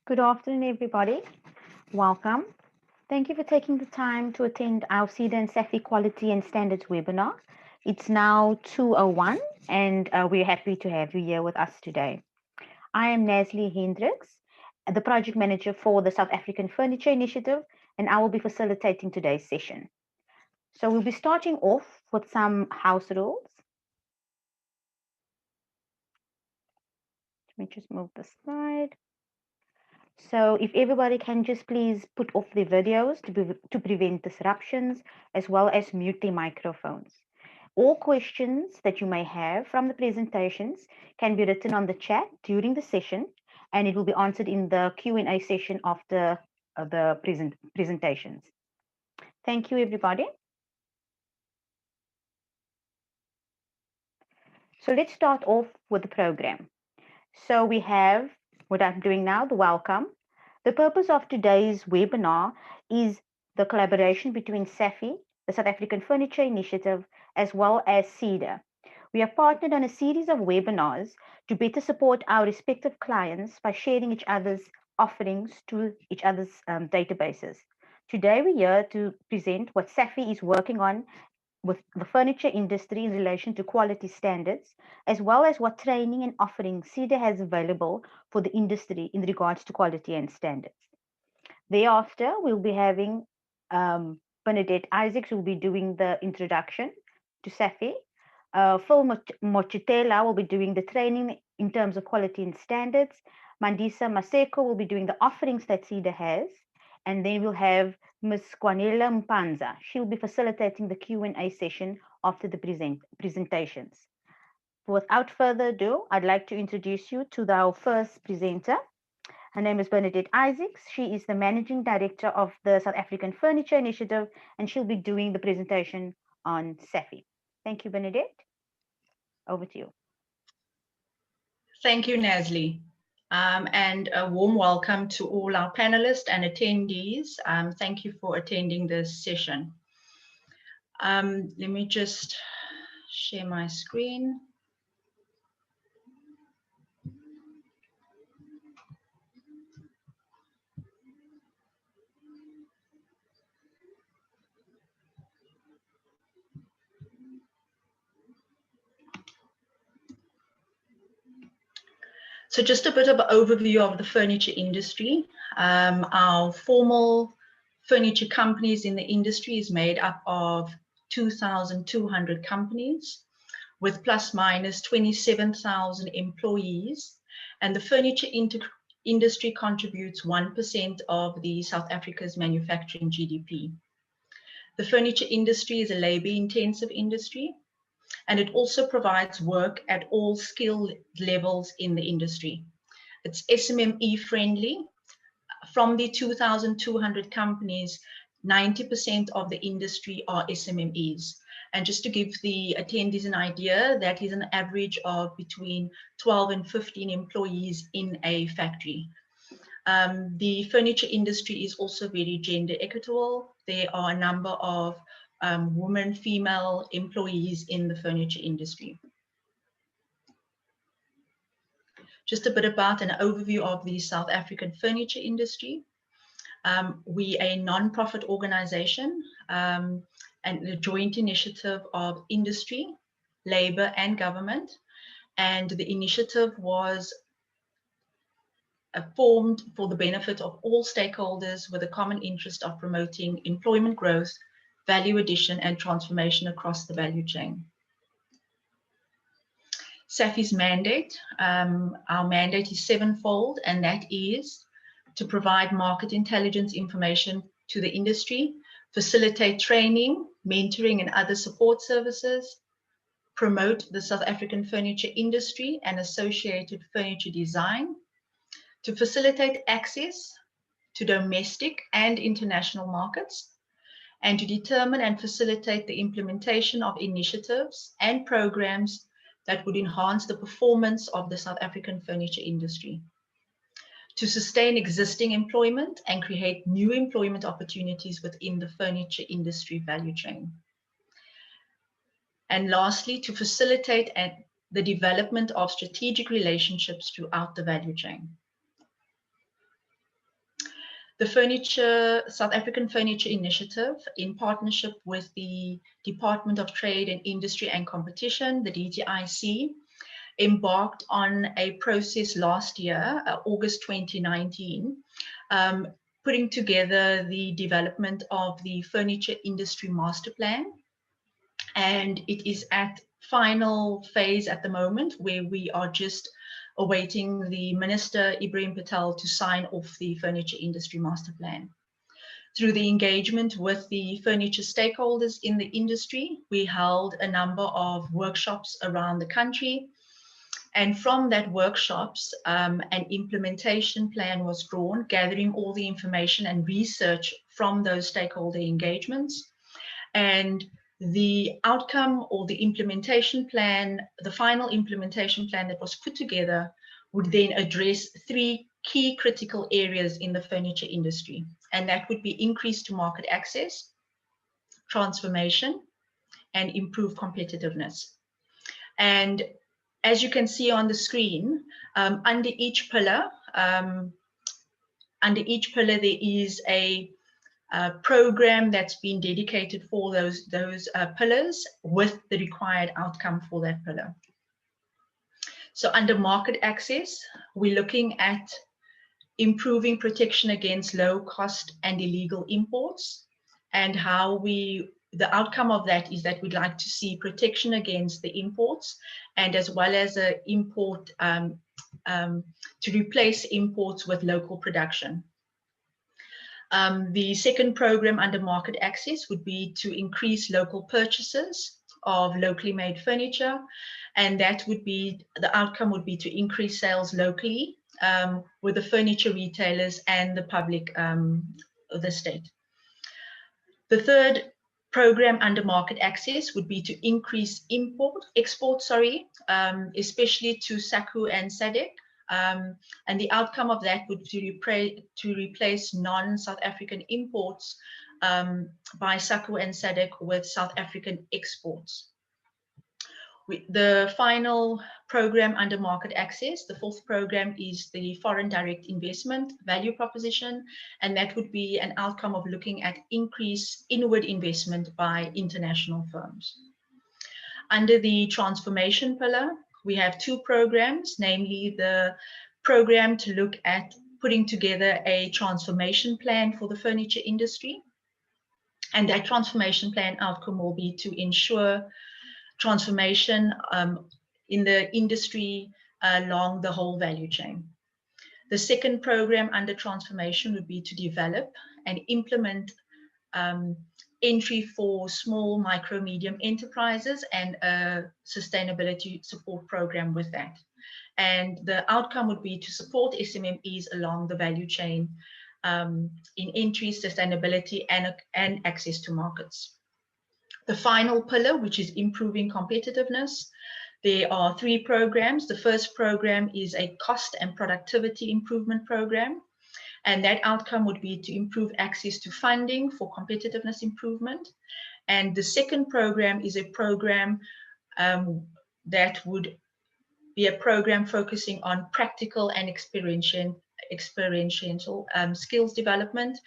Good afternoon, everybody. Welcome. Thank you for taking the time to attend our SEDA and SAFI Quality and Standards webinar. It's now 2:01 and we're happy to have you here with us today. I am Nasli Hendricks, the project manager for the South African Furniture Initiative, and I will be facilitating today's session. So we'll be starting off with some house rules. Let me just move the slide. So if everybody can just please put off their videos to prevent disruptions, as well as mute their microphones. All questions that you may have from the presentations can be written on the chat during the session, and it will be answered in the Q&A session after the presentations. Thank you, everybody. So let's start off with the program. So we have what I'm doing now, the welcome. The purpose of today's webinar is the collaboration between SAFI, the South African Furniture Initiative, as well as SEDA. We have partnered on a series of webinars to better support our respective clients by sharing each other's offerings to each other's databases. Today, we're here to present what SAFI is working on with the furniture industry in relation to quality standards, as well as what training and offering SEDA has available for the industry in regards to quality and standards. Thereafter, we'll be having Bernadette Isaacs, who will be doing the introduction to SAFI. Phil Mochitela will be doing the training in terms of quality and standards. Mandisa Maseko will be doing the offerings that SEDA has. And then we'll have Ms. Kwanela Mpanza. She'll be facilitating the Q&A session after the presentations. Without further ado, I'd like to introduce you to our first presenter. Her name is Bernadette Isaacs. She is the Managing Director of the South African Furniture Initiative, and she'll be doing the presentation on SAFI. Thank you, Bernadette. Over to you. Thank you, Nasli. And a warm welcome to all our panelists and attendees. Thank you for attending this session. Let me just share my screen. So just a bit of an overview of the furniture industry. Our formal furniture companies in the industry is made up of 2,200 companies with plus minus 27,000 employees. And the furniture industry contributes 1% of the South Africa's manufacturing GDP. The furniture industry is a labor-intensive industry, and it also provides work at all skill levels in the industry. It's SMME friendly. From the 2,200 companies, 90% of the industry are SMMEs. And just to give the attendees an idea, that is an average of between 12 and 15 employees in a factory. The furniture industry is also very gender equitable. There are a number of women, female employees in the furniture industry. Just a bit about an overview of the South African furniture industry. We are a non-profit organization and a joint initiative of industry, labor and government. And the initiative was formed for the benefit of all stakeholders with a common interest of promoting employment growth, value addition and transformation across the value chain. SAFI's mandate, our mandate is sevenfold, and that is to provide market intelligence information to the industry, facilitate training, mentoring and other support services, promote the South African furniture industry and associated furniture design, to facilitate access to domestic and international markets, and to determine and facilitate the implementation of initiatives and programs that would enhance the performance of the South African furniture industry, to sustain existing employment and create new employment opportunities within the furniture industry value chain. And lastly, to facilitate the development of strategic relationships throughout the value chain. The South African Furniture Initiative, in partnership with the Department of Trade and Industry and Competition, the DTIC, embarked on a process last year, August 2019, putting together the development of the Furniture Industry Master Plan. And it is at final phase at the moment, where we are just awaiting the Minister, Ibrahim Patel, to sign off the Furniture Industry Master Plan. Through the engagement with the furniture stakeholders in the industry, we held a number of workshops around the country. And from that workshops, an implementation plan was drawn, gathering all the information and research from those stakeholder engagements. And the outcome, or the implementation plan, the final implementation plan that was put together, would then address 3 key critical areas in the furniture industry. And that would be increase to market access, transformation, and improve competitiveness. And as you can see on the screen, under each pillar, there is a program that's been dedicated for those pillars, with the required outcome for that pillar. So under market access, we're looking at improving protection against low cost and illegal imports, and how the outcome of that is that we'd like to see protection against the imports, and as well as a import to replace imports with local production. The second program under market access would be to increase local purchases of locally made furniture, and that would be, the outcome would be to increase sales locally with the furniture retailers and the public, the state. The third program under market access would be to increase export, especially to SACU and SADC. And the outcome of that would be to replace non-South African imports by SACU and SADC with South African exports. The final program under market access, the fourth program, is the foreign direct investment value proposition, and that would be an outcome of looking at increased inward investment by international firms. Under the transformation pillar, we have 2 programs, namely the program to look at putting together a transformation plan for the furniture industry. And that transformation plan outcome will be to ensure transformation in the industry along the whole value chain. The second program under transformation would be to develop and implement entry for small, micro, medium enterprises, and a sustainability support program with that. And the outcome would be to support SMMEs along the value chain in entry, sustainability, and access to markets. The final pillar, which is improving competitiveness, there are 3 programs. The first program is a cost and productivity improvement program, and that outcome would be to improve access to funding for competitiveness improvement. And the second program is a program that would be a program focusing on practical and experiential skills development.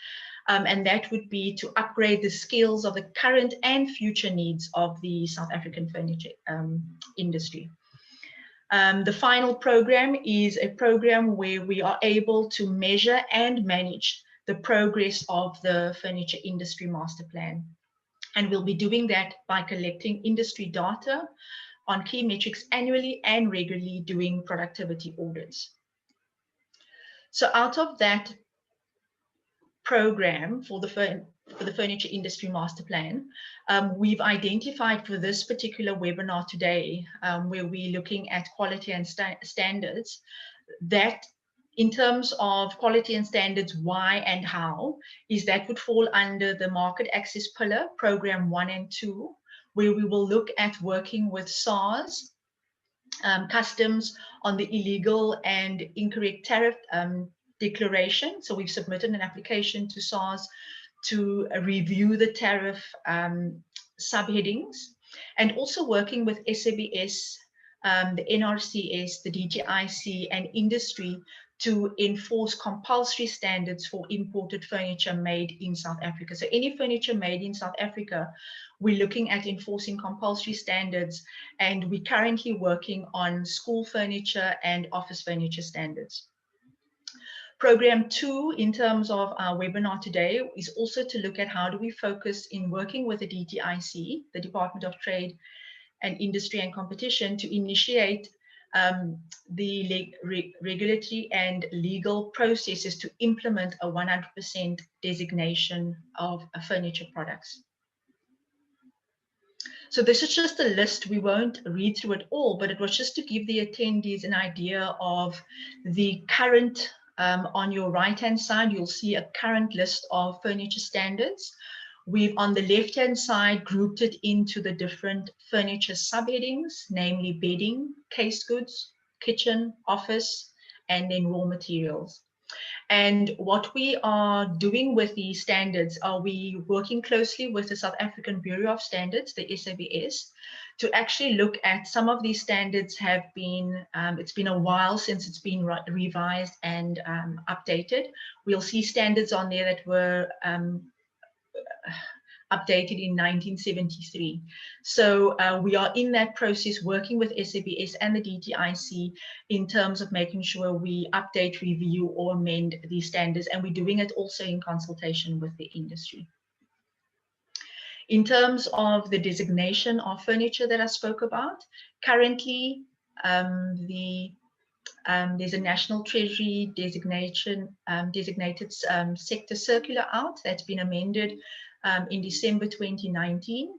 And that would be to upgrade the skills of the current and future needs of the South African furniture industry. The final program is a program where we are able to measure and manage the progress of the Furniture Industry Master Plan. And we'll be doing that by collecting industry data on key metrics annually and regularly doing productivity audits. So out of that program for the Furniture Industry Master Plan, we've identified for this particular webinar today, where we're looking at quality and standards, that in terms of quality and standards, why and how, is that would fall under the market access pillar, program 1 and 2, where we will look at working with SARS, customs, on the illegal and incorrect tariff declaration. So we've submitted an application to SARS to review the tariff subheadings, and also working with SABS the NRCS, the DTIC, and industry to enforce compulsory standards for imported furniture made in South Africa. So any furniture made in South Africa, we're looking at enforcing compulsory standards, and we're currently working on school furniture and office furniture standards. Program 2 in terms of our webinar today is also to look at how do we focus in working with the DTIC, the Department of Trade and Industry and Competition, to initiate the regulatory and legal processes to implement a 100% designation of furniture products. So this is just a list. We won't read through it all, but it was just to give the attendees an idea of the current, on your right-hand side, you'll see a current list of furniture standards. We've, on the left-hand side, grouped it into the different furniture subheadings, namely bedding, case goods, kitchen, office, and then raw materials. And what we are doing with these standards, are we working closely with the South African Bureau of Standards, the SABS, to actually look at some of these standards have been, it's been a while since it's been revised and updated. We'll see standards on there that were updated in 1973. So we are in that process working with SABS and the DTIC in terms of making sure we update, review, or amend these standards, and we're doing it also in consultation with the industry. In terms of the designation of furniture that I spoke about, currently there's a National Treasury designated sector circular out that's been amended in December 2019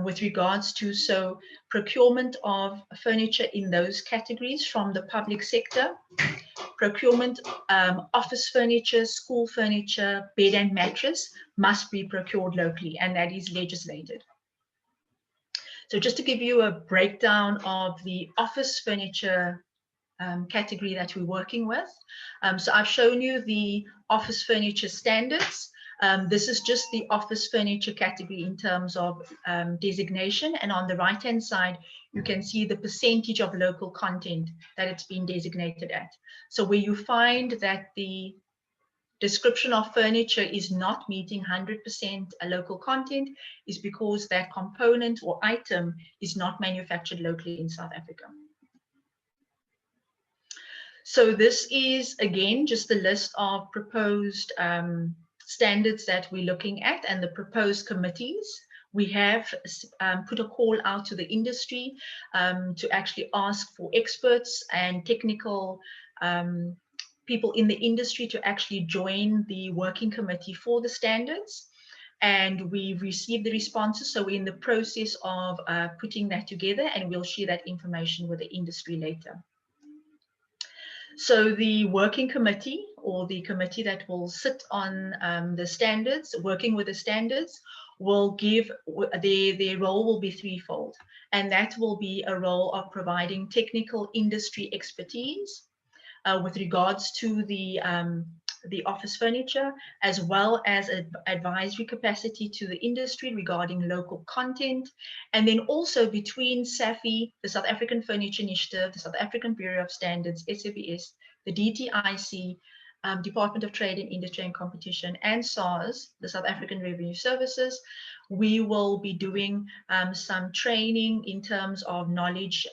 with regards to procurement of furniture in those categories from the public sector, procurement office furniture, school furniture, bed and mattress must be procured locally, and that is legislated. So just to give you a breakdown of the office furniture category that we're working with. So I've shown you the office furniture standards. This is just the office furniture category in terms of designation. And on the right-hand side, you can see the percentage of local content that it's been designated at. So where you find that the description of furniture is not meeting 100% local content is because that component or item is not manufactured locally in South Africa. So this is, again, just a list of proposed standards that we're looking at and the proposed committees. We have put a call out to the industry to actually ask for experts and technical people in the industry to actually join the working committee for the standards. And we've received the responses, so we're in the process of putting that together, and we'll share that information with the industry later. So the working committee, or the committee that will sit on the standards, working with the standards, will give, their role will be threefold. And that will be a role of providing technical industry expertise with regards to the office furniture, as well as advisory capacity to the industry regarding local content. And then also between SAFI, the South African Furniture Initiative, the South African Bureau of Standards, SABS, the DTIC, Department of Trade and Industry and Competition, and SARS, the South African Revenue Services, we will be doing some training in terms of knowledge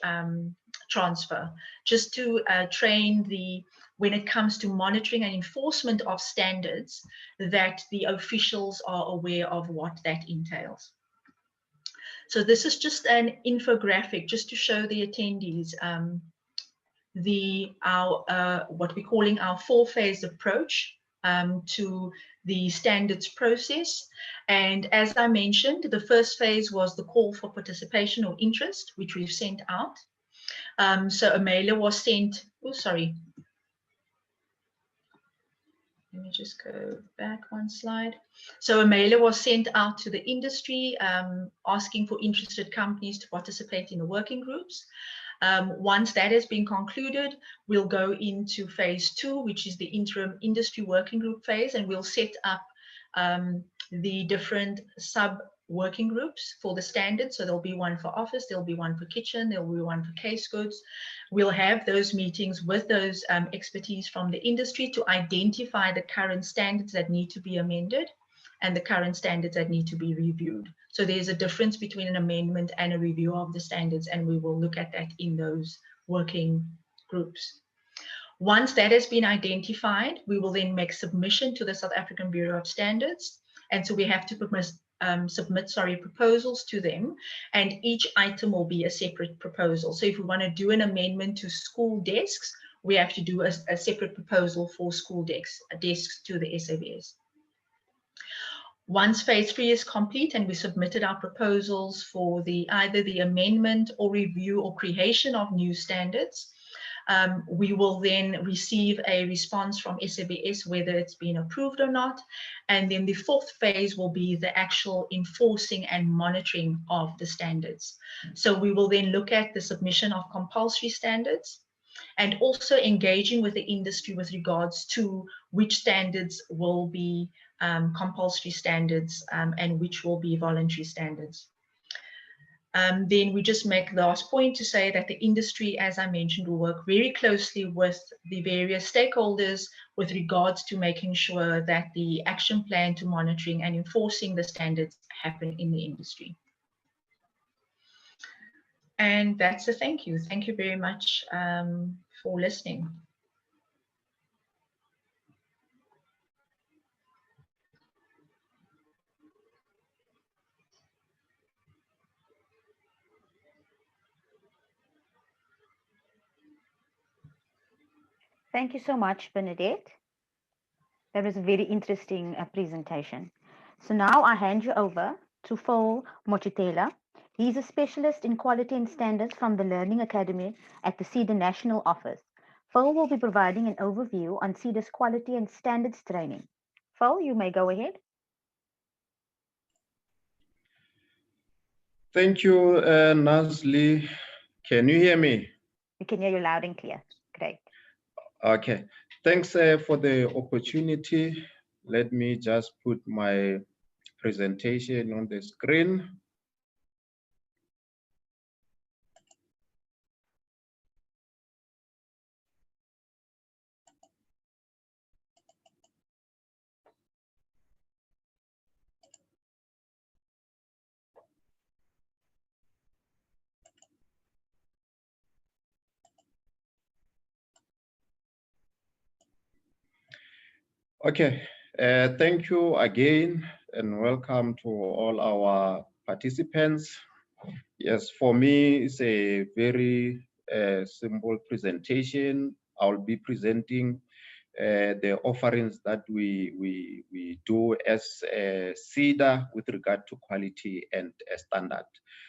transfer, just to train when it comes to monitoring and enforcement of standards, that the officials are aware of what that entails. So this is just an infographic just to show the attendees what we're calling our 4-phase approach to the standards process. And as I mentioned, the first phase was the call for participation or interest, which we've sent out. So a mailer was sent, let me just go back one slide. So a mailer was sent out to the industry asking for interested companies to participate in the working groups. Once that has been concluded, we'll go into phase 2, which is the interim industry working group phase, and we'll set up the different sub working groups for the standards. So there'll be one for office, there'll be one for kitchen, there'll be one for case goods. We'll have those meetings with those expertise from the industry to identify the current standards that need to be amended and the current standards that need to be reviewed. So there's a difference between an amendment and a review of the standards, and we will look at that in those working groups. Once that has been identified, we will then make submission to the South African Bureau of Standards. And so we have to submit proposals to them, and each item will be a separate proposal. So if we want to do an amendment to school desks, we have to do a separate proposal for school desks to the SABS. Once phase 3 is complete and we submitted our proposals for either the amendment or review or creation of new standards, we will then receive a response from SABS whether it's been approved or not. And then the 4th phase will be the actual enforcing and monitoring of the standards. So we will then look at the submission of compulsory standards and also engaging with the industry with regards to which standards will be compulsory standards and which will be voluntary standards. Then we just make the last point to say that the industry, as I mentioned, will work very closely with the various stakeholders with regards to making sure that the action plan to monitoring and enforcing the standards happen in the industry. And that's a thank you. Thank you very much for listening. Thank you so much, Bernadette. That was a very interesting presentation. So now I hand you over to Phil Mochitela. He's a specialist in quality and standards from the Learning Academy at the SEDA National Office. Phil will be providing an overview on SEDA's quality and standards training. Phil, you may go ahead. Thank you, Nazli. Can you hear me? We can hear you loud and clear. Great. Okay. Thanks for the opportunity. Let me just put my presentation on the screen. Okay, thank you again and welcome to all our participants. Yes, for me, it's a very simple presentation. I'll be presenting the offerings that we do as SEDA with regard to quality and standard.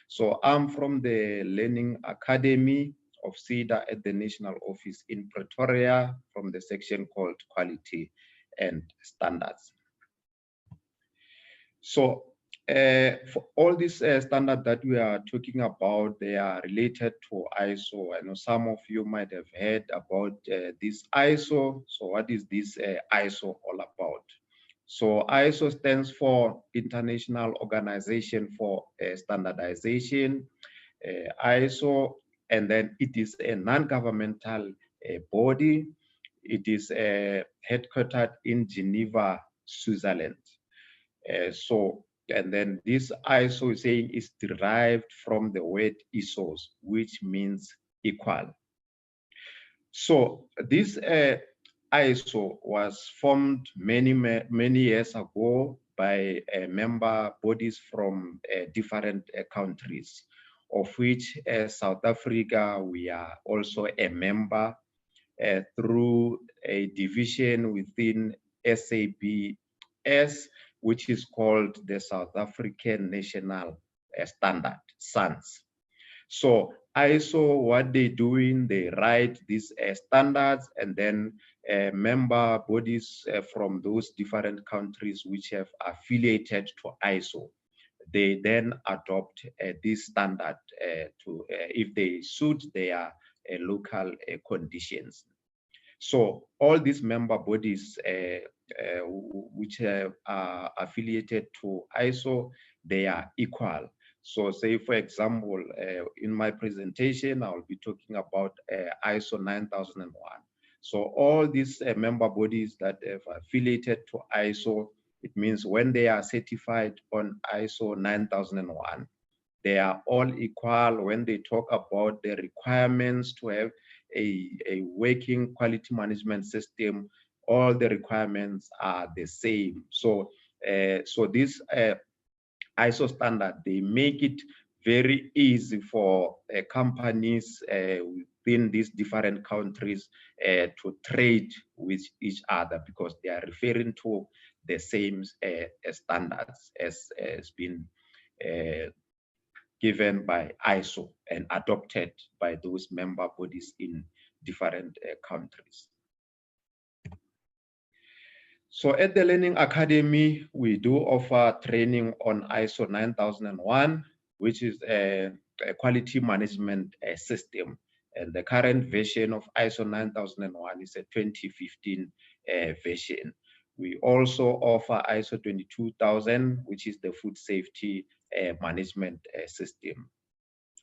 So I'm from the Learning Academy of SEDA at the National Office in Pretoria from the section called Quality and Standards. So for all these standards that we are talking about, they are related to ISO. I know some of you might have heard about this ISO. So what is this ISO all about? So ISO stands for International Organization for Standardization, ISO, and then it is a non-governmental body. It is headquartered in Geneva, Switzerland. And then this ISO is saying is derived from the word ISOs, which means equal. So this ISO was formed many years ago by member bodies from different countries, of which South Africa, we are also a member through a division within SABS, which is called the South African National Standard, SANS. So ISO, what they're doing, they write these standards, and then member bodies from those different countries which have affiliated to ISO, they then adopt this standard if they suit their local conditions. So all these member bodies which are affiliated to ISO, they are equal. So say, for example, in my presentation, I'll be talking about ISO 9001. So all these member bodies that have affiliated to ISO, it means when they are certified on ISO 9001, they are all equal when they talk about the requirements to have a working quality management system. All the requirements are the same. So, so this ISO standard, they make it very easy for companies within these different countries to trade with each other, because they are referring to the same standards as has been given by ISO and adopted by those member bodies in different countries. So at the Learning Academy, we do offer training on ISO 9001, which is a quality management system. And the current version of ISO 9001 is a 2015 version. We also offer ISO 22000, which is the food safety management system.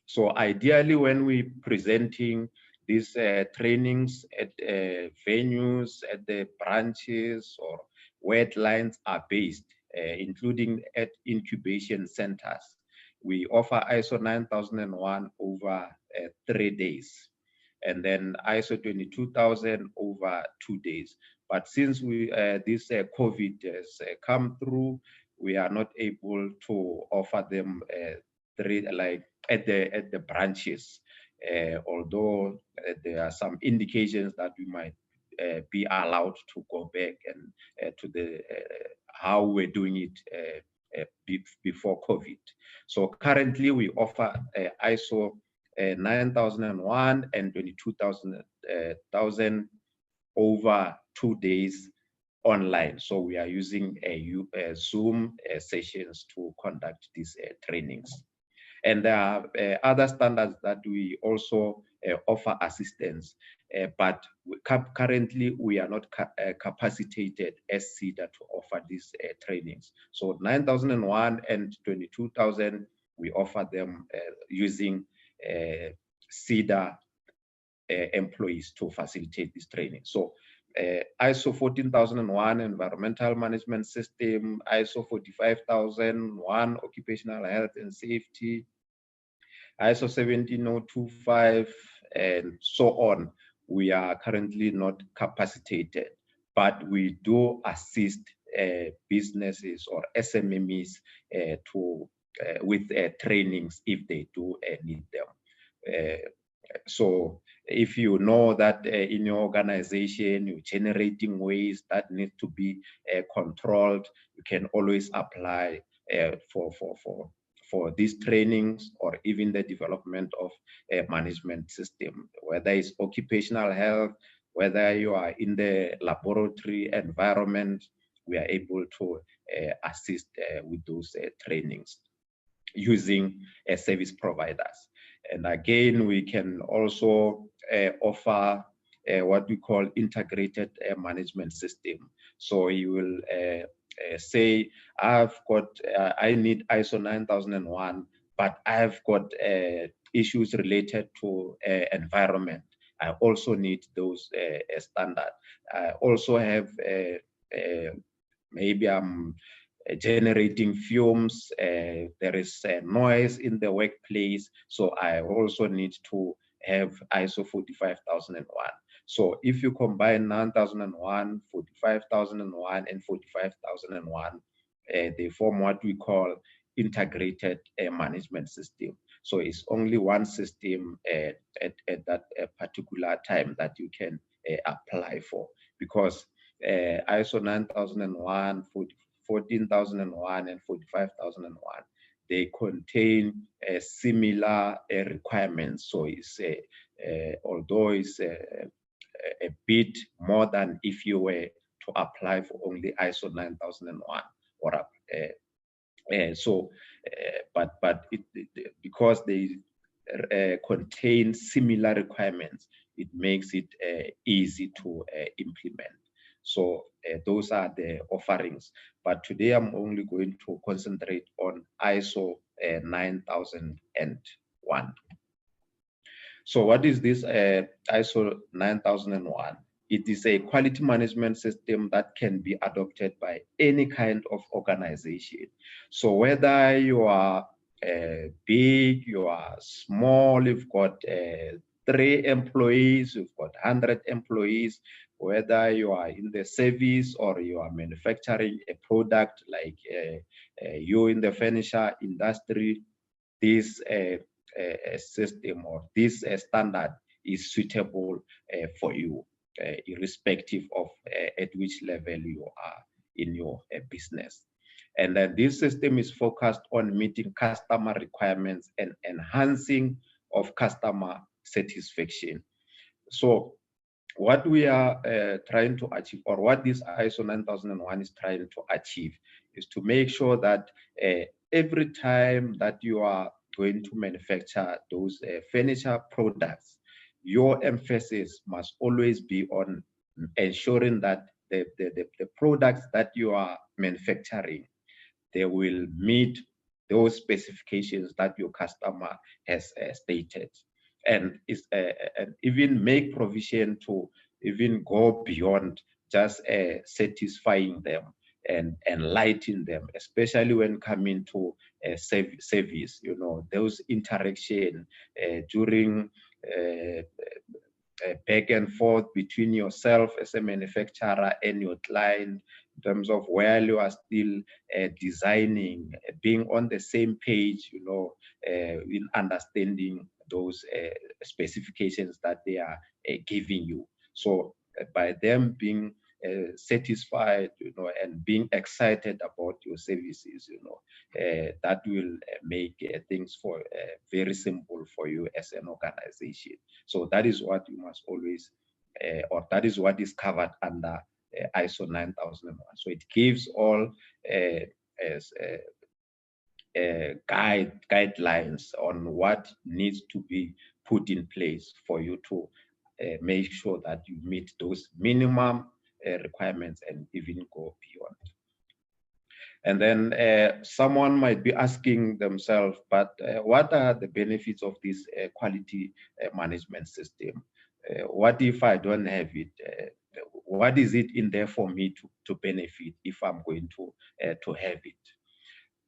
So ideally, when we're presenting these trainings at venues, at the branches, or where clients are based, including at incubation centers, we offer ISO 9001 over 3 days, and then ISO 22000 over 2 days. But since this COVID has come through, we are not able to offer them at the branches, although there are some indications that we might be allowed to go back and to the how we're doing it before COVID. So currently we offer ISO 9001 and 22000 over 2 days online. So we are using Zoom sessions to conduct these trainings. And there are other standards that we also offer assistance, but currently we are not capacitated as SEDA to offer these trainings. So 9001 and 22000, we offer them using SEDA employees to facilitate this training. So ISO 14001 environmental management system, ISO 45001 occupational health and safety, ISO 17025, and so on. We are currently not capacitated, but we do assist businesses or SMMEs with trainings if they do need them. So if you know that in your organization you're generating waste that need to be controlled, you can always apply for these trainings, or even the development of a management system, whether it's occupational health, whether you are in the laboratory environment. We are able to assist with those trainings using service providers. And again, we can also offer what we call integrated management system. So you will say, I need ISO 9001, but I've got issues related to environment. I also need those standards. I also have maybe I'm generating fumes, there is noise in the workplace, so I also need to have ISO 45001. So if you combine 9001, 45001, and 45001, they form what we call integrated management system. So it's only one system at that particular time that you can apply for, because ISO 9001, 14001, and 45001, they contain similar requirements. So it's although it's a bit more than if you were to apply for only ISO 9001 or but because they contain similar requirements, it makes it easy to implement. So those are the offerings. But today I'm only going to concentrate on ISO 9001. So what is this ISO 9001? It is a quality management system that can be adopted by any kind of organization. So whether you are big, you are small, you've got 3 employees, you've got 100 employees, whether you are in the service or you are manufacturing a product like you in the furniture industry, this system or this standard is suitable for you, irrespective of at which level you are in your business. And then this system is focused on meeting customer requirements and enhancing of customer satisfaction. So what we are trying to achieve, or what this ISO 9001 is trying to achieve, is to make sure that every time that you are going to manufacture those furniture products, your emphasis must always be on ensuring that the products that you are manufacturing, they will meet those specifications that your customer has stated, and even make provision to even go beyond just satisfying them and enlightening them, especially when coming to service. You know, those interaction during back and forth between yourself as a manufacturer and your client, in terms of where you are still designing, being on the same page, you know, in understanding those specifications that they are giving you. So by them being satisfied, you know, and being excited about your services, you know, that will make things for very simple for you as an organization. So that is what you must always, or that is what is covered under ISO 9001. So it gives all as guidelines on what needs to be put in place for you to make sure that you meet those minimum requirements and even go beyond. And then someone might be asking themselves, but what are the benefits of this quality management system? What if I don't have it? What is it in there for me to benefit if I'm going to have it?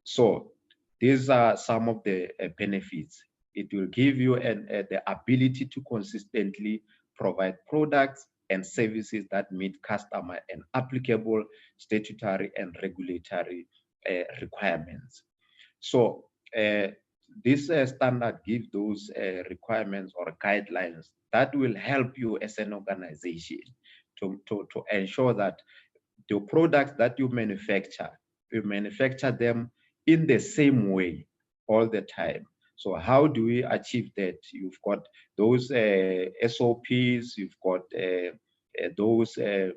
So these are some of the benefits. It will give you the ability to consistently provide products and services that meet customer and applicable statutory and regulatory requirements. So this standard gives those requirements or guidelines that will help you as an organization to ensure that the products that you manufacture them in the same way all the time. So how do we achieve that? You've got those SOPs, you've got those work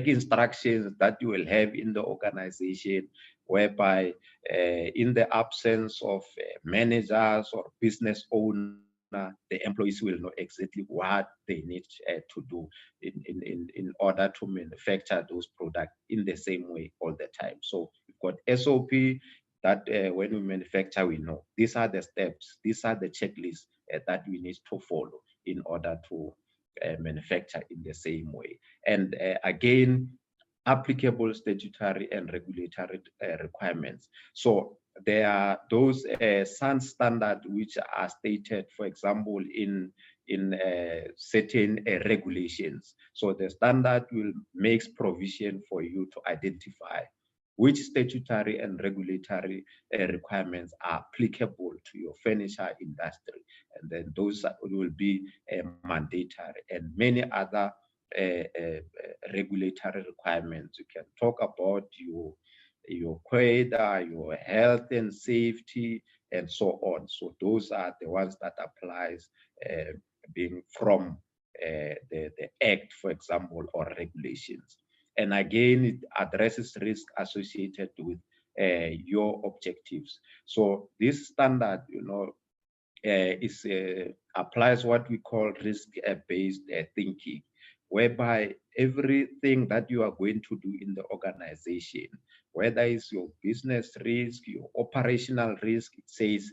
instructions that you will have in the organization, whereby in the absence of managers or business owners, the employees will know exactly what they need to do in order to manufacture those products in the same way all the time. So we've got SOP that when we manufacture, we know these are the steps, these are the checklists that we need to follow in order to manufacture in the same way. And again, applicable statutory and regulatory requirements. So there are those SAN standards which are stated, for example, in certain regulations. So the standard will make provision for you to identify which statutory and regulatory requirements are applicable to your furniture industry. And then those will be mandatory, and many other regulatory requirements. You can talk about your QUADA, your health and safety, and so on. So those are the ones that applies being from the act, for example, or regulations. And again, it addresses risk associated with your objectives. So this standard, you know, applies what we call risk-based thinking. whereby everything that you are going to do in the organization, whether it's your business risk, your operational risk, it says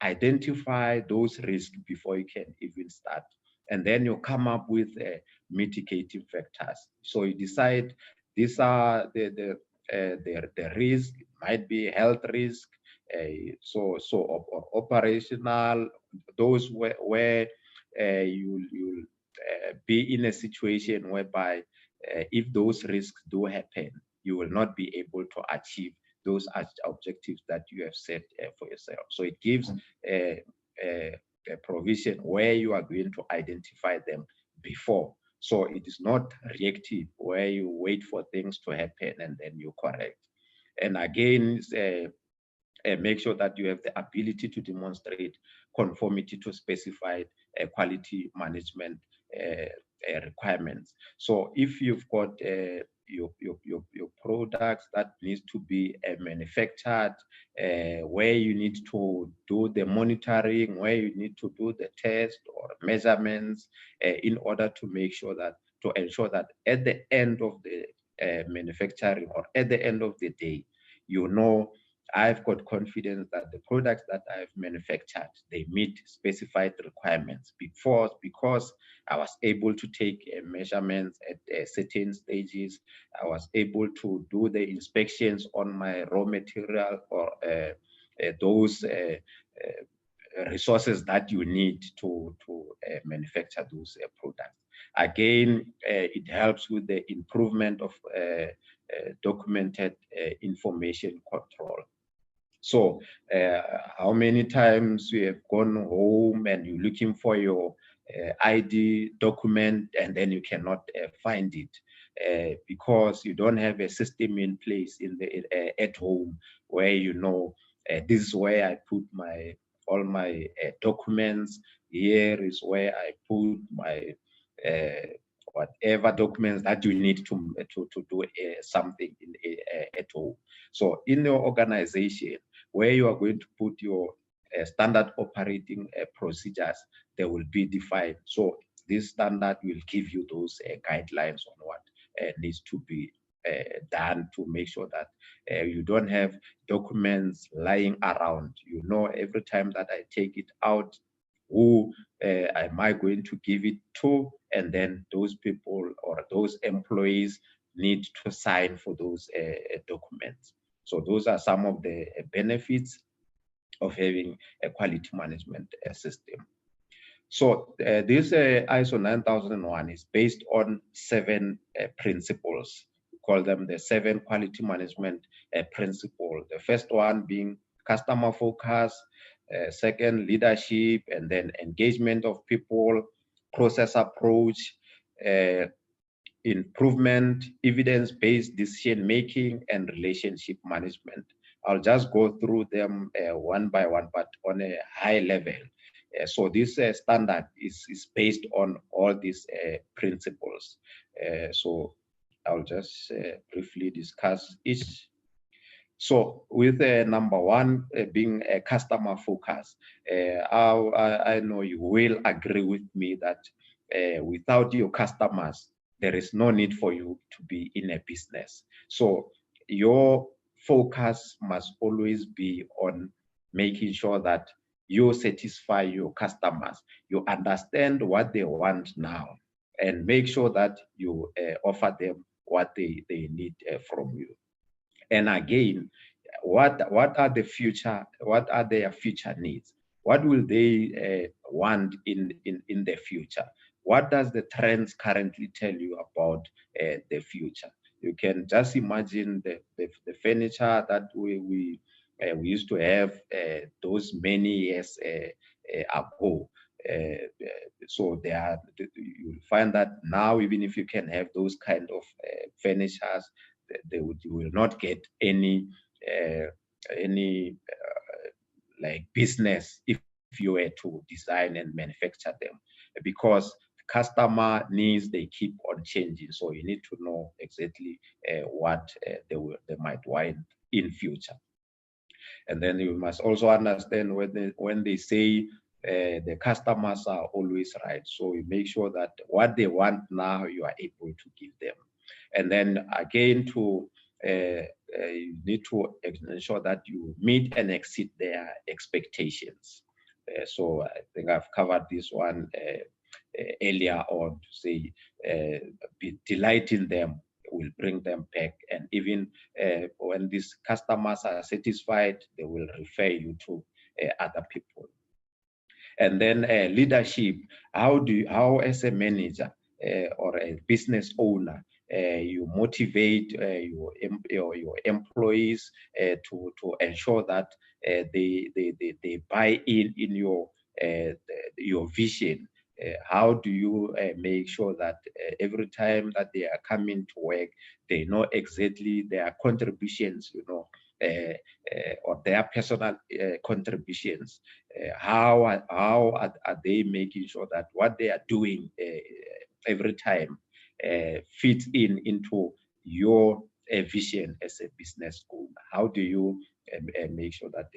identify those risks before you can even start. And then you come up with mitigating factors. So you decide these are the risk, might be health risk, or operational, those where you'll be in a situation whereby if those risks do happen, you will not be able to achieve those objectives that you have set for yourself. So it gives a provision where you are going to identify them before. So it is not reactive where you wait for things to happen and then you correct. And again, make sure that you have the ability to demonstrate conformity to specified quality management requirements. So if you've got your products that needs to be manufactured, where you need to do the monitoring, where you need to do the test or measurements in order to make sure that, to ensure that at the end of the manufacturing or at the end of the day, you know, I've got confidence that the products that I've manufactured, they meet specified requirements because I was able to take measurements at certain stages. I was able to do the inspections on my raw material or those resources that you need to manufacture those products. Again, it helps with the improvement of documented information control. So how many times you have gone home and you're looking for your ID document and then you cannot find it because you don't have a system in place in the at home where you know this is where I put all my documents. Here is where I put my whatever documents that you need to do something at home. So in your organization, where you are going to put your standard operating procedures, they will be defined. So this standard will give you those guidelines on what needs to be done to make sure that you don't have documents lying around. You know, every time that I take it out, who am I going to give it to? And then those people or those employees need to sign for those documents. So those are some of the benefits of having a quality management system. So this ISO 9001 is based on 7 principles. We call them the 7 quality management principles. The first one being customer focus, second, leadership, and then engagement of people, process approach, improvement, evidence-based decision-making, and relationship management. I'll just go through them one by one, but on a high level. So this standard is based on all these principles. So I'll just briefly discuss each. So with number 1 being a customer focus, I know you will agree with me that without your customers, there is no need for you to be in a business. So your focus must always be on making sure that you satisfy your customers, you understand what they want now, and make sure that you offer them what they need from you. And again, what are their future needs? What will they want in the future? What does the trends currently tell you about the future? You can just imagine the furniture that we used to have those many years ago. So you'll find that now, even if you can have those kind of furnitures, you will not get any like business if you were to design and manufacture them, because customer needs, they keep on changing. So you need to know exactly what they might want in future. And then you must also understand when they say the customers are always right. So you make sure that what they want now, you are able to give them. And then again, you need to ensure that you meet and exceed their expectations. So I think I've covered this one earlier on, to say be delighting them will bring them back, and even when these customers are satisfied, they will refer you to other people. And then leadership, how as a manager or a business owner, you motivate your employees to ensure that they buy in your vision. How do you make sure that every time that they are coming to work, they know exactly their contributions, or their personal contributions? How are they making sure that what they are doing every time fits into your vision as a business owner? How do you make sure that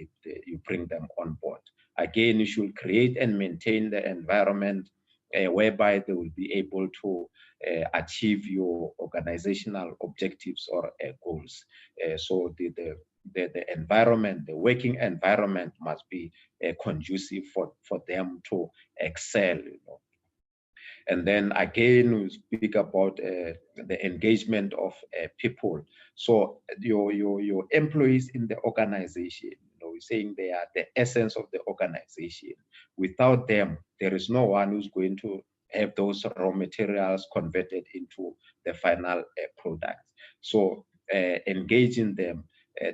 you bring them on board? Again, you should create and maintain the environment whereby they will be able to achieve your organizational objectives or goals. So the environment, the working environment must be conducive for them to excel. And then again, we speak about the engagement of people. So your employees in the organization, we're saying they are the essence of the organization. Without them, there is no one who's going to have those raw materials converted into the final product. So engaging them,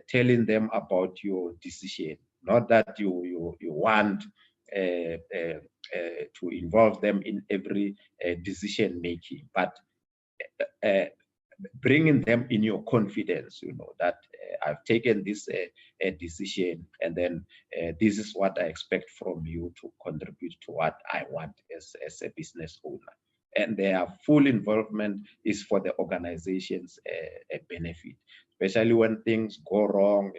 telling them about your decision, not that you want to involve them in every decision making, but bringing them in your confidence, that I've taken this decision, and then this is what I expect from you to contribute to what I want as a business owner. And their full involvement is for the organization's benefit, especially when things go wrong.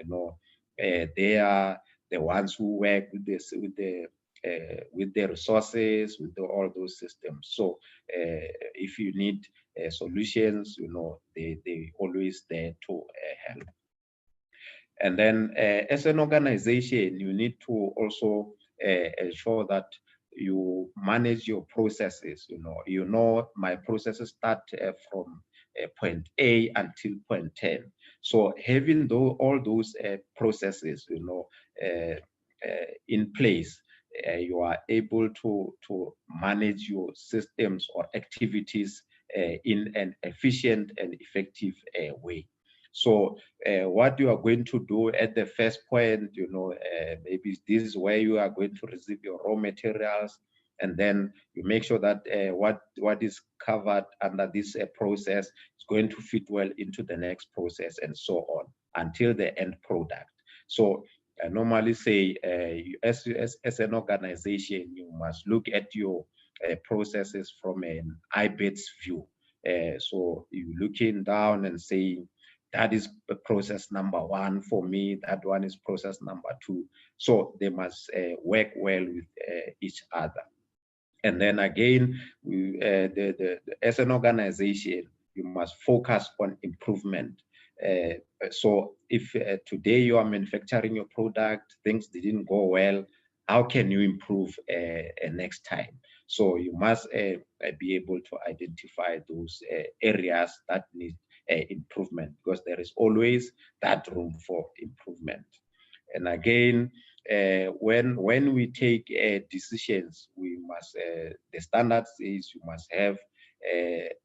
They are the ones who work with the resources, with all those systems. So if you need solutions, they always there to help. And then as an organization, you need to also ensure that you manage your processes. My processes start from point A until point 10. So having all those processes, in place, you are able to manage your systems or activities in an efficient and effective way. So what you are going to do at the first point, maybe this is where you are going to receive your raw materials, and then you make sure that what is covered under this process is going to fit well into the next process, and so on until the end product. So I normally say, as an organization, you must look at your processes from an IBETS view. So you're looking down and saying, that is process number 1 for me, that one is process number 2. So they must work well with each other. And then again, as an organization, you must focus on improvement. So if today you are manufacturing your product, things didn't go well, how can you improve next time? So you must be able to identify those areas that need improvement, because there is always that room for improvement. And again, when we take decisions, we must, the standard says you must have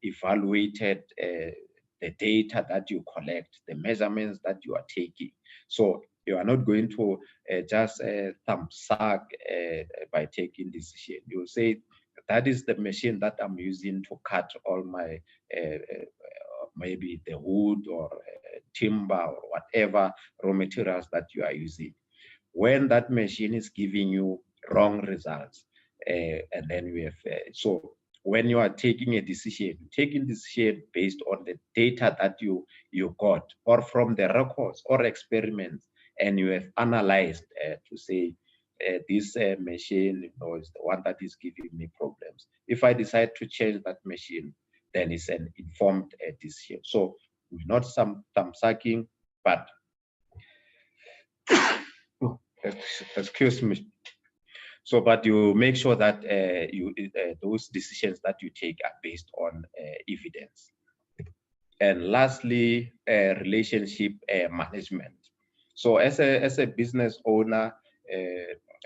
evaluated the data that you collect, the measurements that you are taking. So you are not going to just thumbsuck by taking decision. You'll say, that is the machine that I'm using to cut all my maybe the wood or timber or whatever raw materials that you are using. When that machine is giving you wrong results, and then we have so when you are taking a decision, based on the data that you got, or from the records or experiments, and you have analyzed to say this machine, you know, is the one that is giving me problems. If I decide to change that machine, then it's an informed decision. So we're not some thumb sucking, but excuse me. So, but you make sure that those decisions that you take are based on evidence. And lastly, relationship management. So, as a business owner,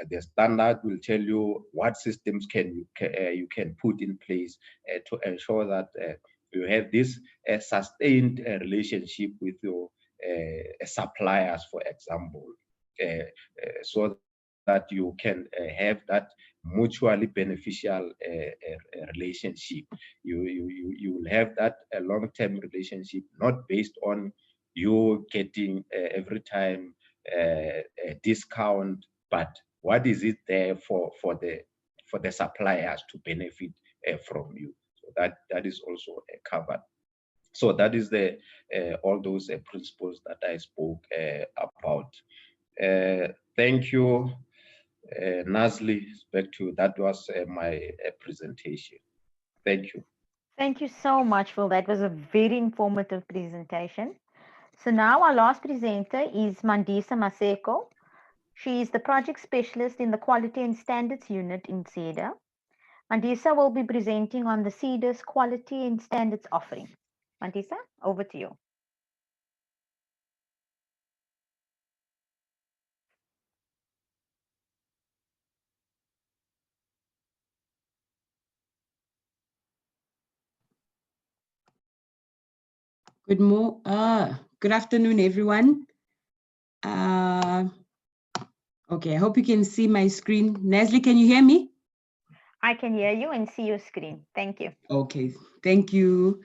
the standard will tell you what systems you can put in place to ensure that you have this sustained relationship with your suppliers, for example, so that you can have that mutually beneficial relationship. You will have that long-term relationship, not based on you getting every time a discount, but what is it there for the suppliers to benefit from you. So that is also covered. So that is the all those principles that I spoke about. Thank you. Nazli, back to you. That was my presentation. Thank you. Thank you so much, Phil. That was a very informative presentation. So now our last presenter is Mandisa Maseko. She is the project specialist in the Quality and Standards Unit in SEDA. Mandisa will be presenting on the SEDA's Quality and Standards offering. Mandisa, over to you. Good afternoon, everyone. Okay, I hope you can see my screen. Nazli, can you hear me? I can hear you and see your screen. Thank you. Okay, thank you.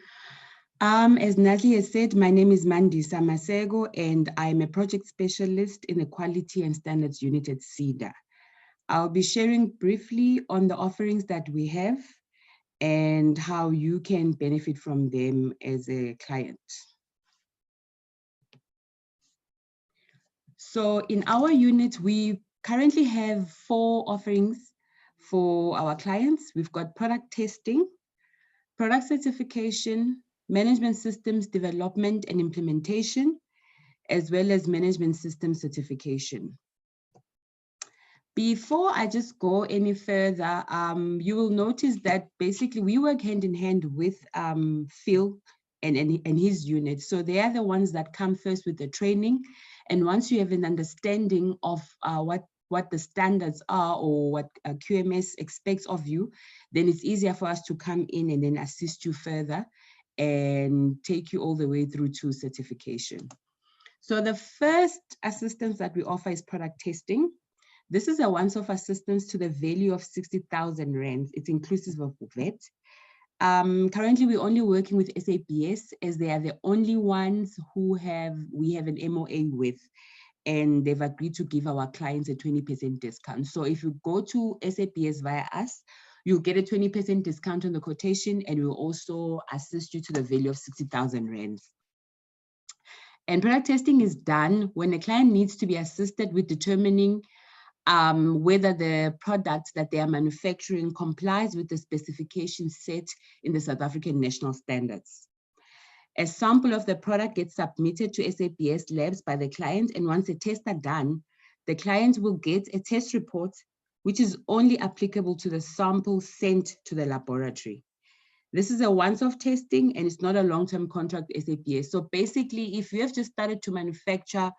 As Nazli has said, my name is Mandisa Masego, and I'm a project specialist in the Quality and Standards Unit at SEDA. I'll be sharing briefly on the offerings that we have and how you can benefit from them as a client. So in our unit, we currently have 4 offerings for our clients. We've got product testing, product certification, management systems development and implementation, as well as management system certification. Before I just go any further, you will notice that basically we work hand in hand with Phil and his unit. So they are the ones that come first with the training. And once you have an understanding of what the standards are or what QMS expects of you, then it's easier for us to come in and then assist you further and take you all the way through to certification. So the first assistance that we offer is product testing. This is a once-off assistance to the value of 60,000 rands. It's inclusive of VAT. Currently, we're only working with SAPS as they are the only ones who we have an MOA with, and they've agreed to give our clients a 20% discount. So if you go to SAPS via us, you'll get a 20% discount on the quotation, and we'll also assist you to the value of 60,000 rands. And product testing is done when a client needs to be assisted with determining whether the product that they are manufacturing complies with the specifications set in the South African national standards. A sample of the product gets submitted to SAPS labs by the client, and once the tests are done, the client will get a test report, which is only applicable to the sample sent to the laboratory. This is a once-off testing, and it's not a long-term contract with SAPS. So basically, if you have just started to manufacture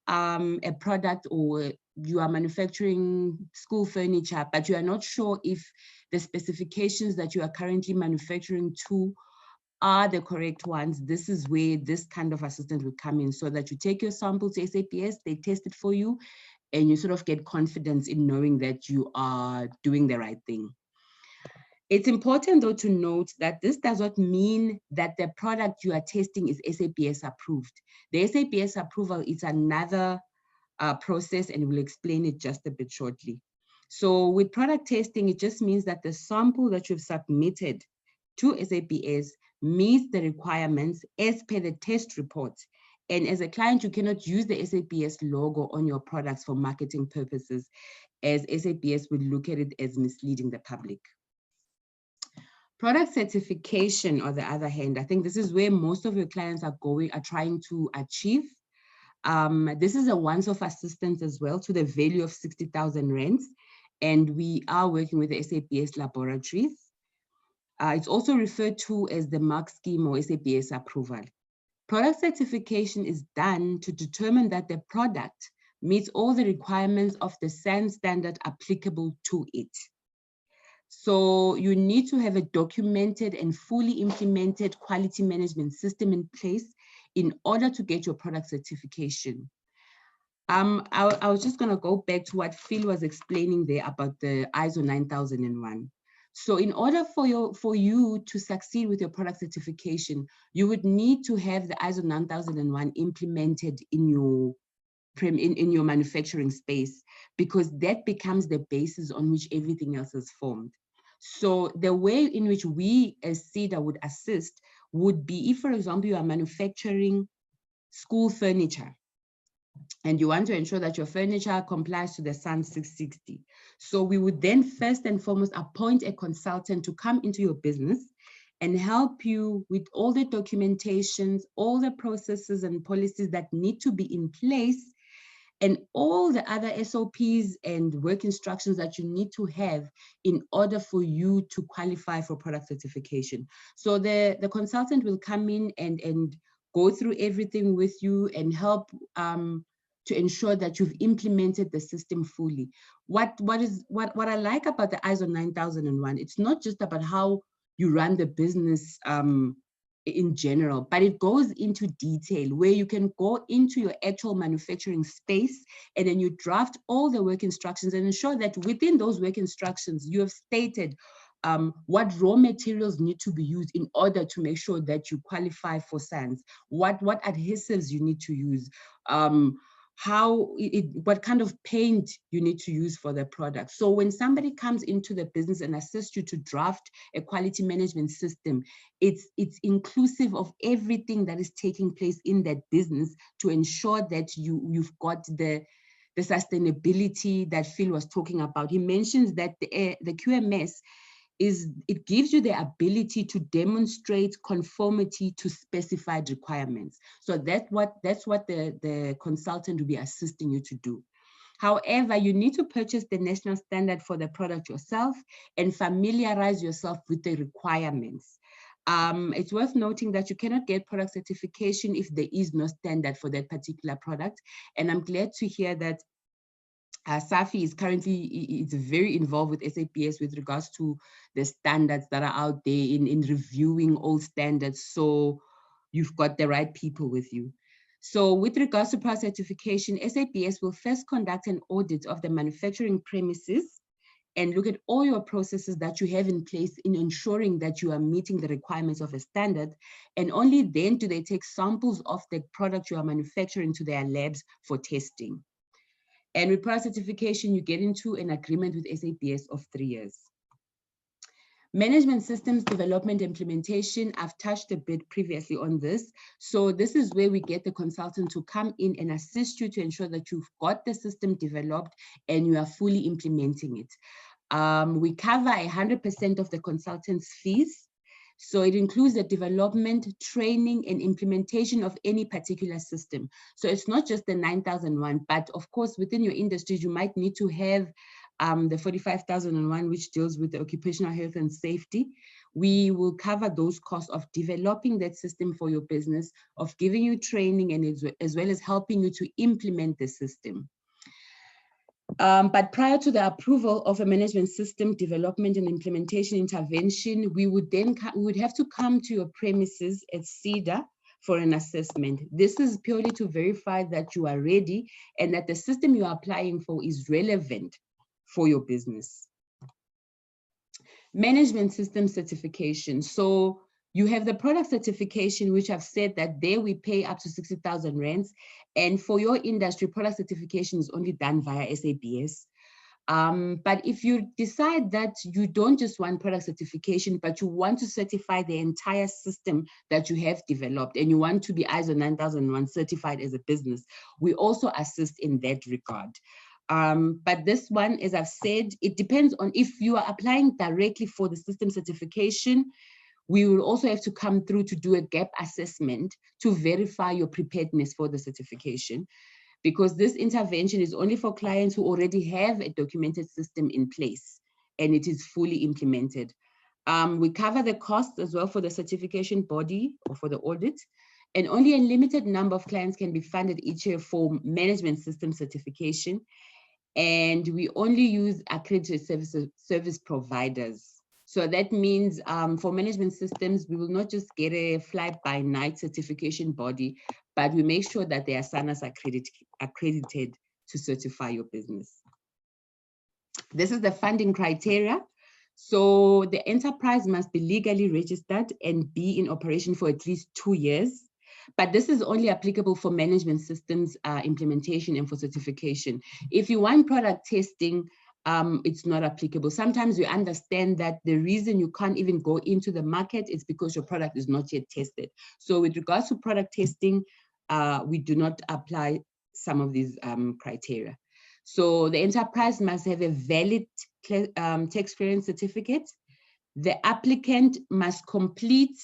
a product, or you are manufacturing school furniture, but you are not sure if the specifications that you are currently manufacturing to are the correct ones, this is where this kind of assistance will come in, so that you take your sample to SAPS, they test it for you, and you sort of get confidence in knowing that you are doing the right thing. It's important though to note that this does not mean that the product you are testing is SAPS approved. The SAPS approval is another process, and we'll explain it just a bit shortly. So with product testing, it just means that the sample that you've submitted to SAPS meets the requirements as per the test report And as a client, you cannot use the SAPS logo on your products for marketing purposes, as SAPS would look at it as misleading the public. Product certification, on the other hand, I think this is where most of your clients are trying to achieve. This is a once-off assistance as well to the value of 60,000 rands. And we are working with the SAPS laboratories. It's also referred to as the mark scheme or SAPS approval. Product certification is done to determine that the product meets all the requirements of the SAN standard applicable to it. So you need to have a documented and fully implemented quality management system in place in order to get your product certification. I was just going to go back to what Phil was explaining there about the ISO 9001. So in order for you to succeed with your product certification, you would need to have the ISO 9001 implemented in your manufacturing space, because that becomes the basis on which everything else is formed. So the way in which we as SEDA would assist would be if, for example, you are manufacturing school furniture and you want to ensure that your furniture complies to the SAN 660. So we would then first and foremost appoint a consultant to come into your business and help you with all the documentations, all the processes and policies that need to be in place, and all the other SOPs and work instructions that you need to have in order for you to qualify for product certification. So the consultant will come in and go through everything with you and help to ensure that you've implemented the system fully. What I like about the ISO 9001, it's not just about how you run the business in general, but it goes into detail where you can go into your actual manufacturing space and then you draft all the work instructions and ensure that within those work instructions, you have stated what raw materials need to be used in order to make sure that you qualify for SANS, what adhesives you need to use, what kind of paint you need to use for the product. So when somebody comes into the business and assists you to draft a quality management system, it's inclusive of everything that is taking place in that business to ensure that you've got the sustainability that Phil was talking about. He mentions that the QMS it gives you the ability to demonstrate conformity to specified requirements. So that's what the consultant will be assisting you to do. However, you need to purchase the national standard for the product yourself and familiarize yourself with the requirements. It's worth noting that you cannot get product certification if there is no standard for that particular product. And I'm glad to hear that SAFI is currently very involved with SAPS with regards to the standards that are out there in reviewing all standards. So you've got the right people with you. So with regards to product certification, SAPS will first conduct an audit of the manufacturing premises and look at all your processes that you have in place in ensuring that you are meeting the requirements of a standard. And only then do they take samples of the product you are manufacturing to their labs for testing. And with product certification, you get into an agreement with SAPS of 3 years. Management systems development implementation, I've touched a bit previously on this. So this is where we get the consultant to come in and assist you to ensure that you've got the system developed and you are fully implementing it. We cover 100% of the consultant's fees. So it includes the development, training, and implementation of any particular system. So it's not just the 9001, but of course, within your industries, you might need to have the 45001, which deals with the occupational health and safety. We will cover those costs of developing that system for your business, of giving you training, and as well as helping you to implement the system. But prior to the approval of a management system development and implementation intervention, we would have to come to your premises at SEDA for an assessment. This is purely to verify that you are ready and that the system you are applying for is relevant for your business. Management system certification. So you have the product certification, which I've said that there we pay up to 60,000 rands. And for your industry, product certification is only done via SAPS. But if you decide that you don't just want product certification, but you want to certify the entire system that you have developed and you want to be ISO 9001 certified as a business, we also assist in that regard. But this one, as I've said, it depends on if you are applying directly for the system certification. We will also have to come through to do a gap assessment to verify your preparedness for the certification, because this intervention is only for clients who already have a documented system in place and it is fully implemented. We cover the costs as well for the certification body or for the audit, and only a limited number of clients can be funded each year for management system certification. And we only use accredited service providers. So that means for management systems, we will not just get a fly-by-night certification body, but we make sure that they are SANAS accredited to certify your business. This is the funding criteria. So the enterprise must be legally registered and be in operation for at least 2 years. But this is only applicable for management systems implementation and for certification. If you want product testing, it's not applicable. Sometimes we understand that the reason you can't even go into the market is because your product is not yet tested. So with regards to product testing, we do not apply some of these criteria. So the enterprise must have a valid tax clearance certificate. The applicant must complete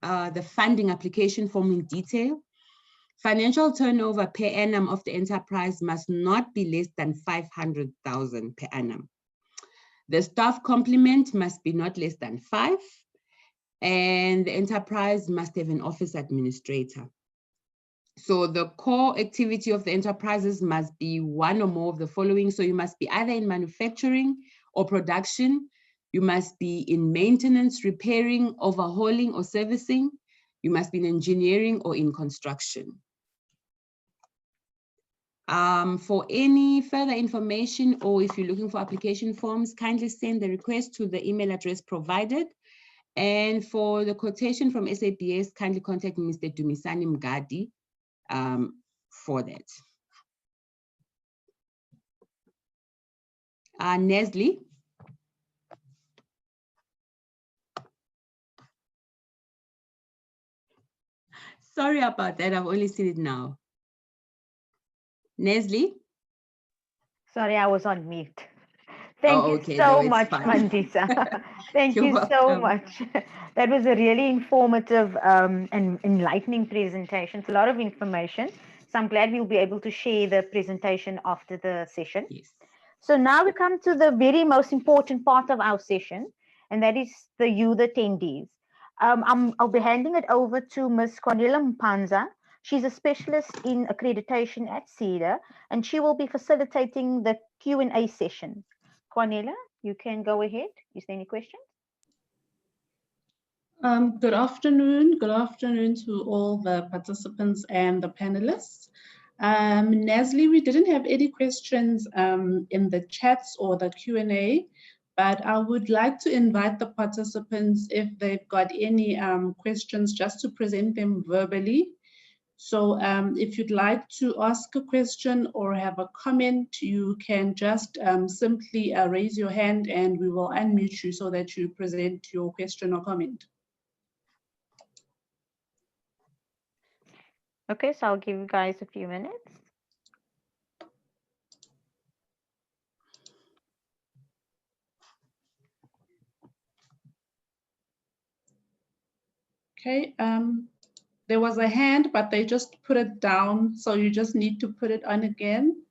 the funding application form in detail. Financial turnover per annum of the enterprise must not be less than 500,000 per annum. The staff complement must be not less than 5, and the enterprise must have an office administrator. So the core activity of the enterprises must be one or more of the following. So you must be either in manufacturing or production. You must be in maintenance, repairing, overhauling, or servicing. You must be in engineering or in construction. For any further information, or if you're looking for application forms, kindly send the request to the email address provided. And for the quotation from SABS, kindly contact Mr. Dumisani Mgadi for that. Nestle. Sorry about that, I've only seen it now. Nestle? Sorry, I was on mute. Thank you No, so much, Mandisa. Thank you so welcome. much. That was a really informative and enlightening presentation. It's a lot of information. So I'm glad we'll be able to share the presentation after the session. Yes. So now we come to the very most important part of our session, and that is the attendees. I'll be handing it over to Ms. Cornelia Mpanza. She's a specialist in accreditation at SEDA, and she will be facilitating the Q&A session. Cornelia, you can go ahead. Is there any questions? Good afternoon. Good afternoon to all the participants and the panelists. Nestle, we didn't have any questions in the chats or the Q&A, but I would like to invite the participants, if they've got any questions, just to present them verbally. So if you'd like to ask a question or have a comment, you can just simply raise your hand and we will unmute you so that you present your question or comment. Okay, so I'll give you guys a few minutes. Okay, there was a hand, but they just put it down, so you just need to put it on again.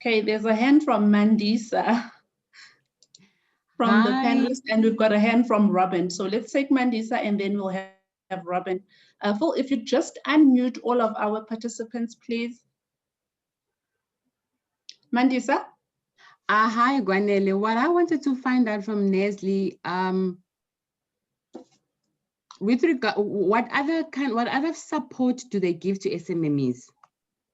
Okay, there's a hand from Mandisa from the panelists, and we've got a hand from Robin. So let's take Mandisa and then we'll have Robin. Phil, if you just unmute all of our participants, please. Mandisa? Hi, Gwanele. What I wanted to find out from Nestle, with regard, what other support do they give to SMMEs?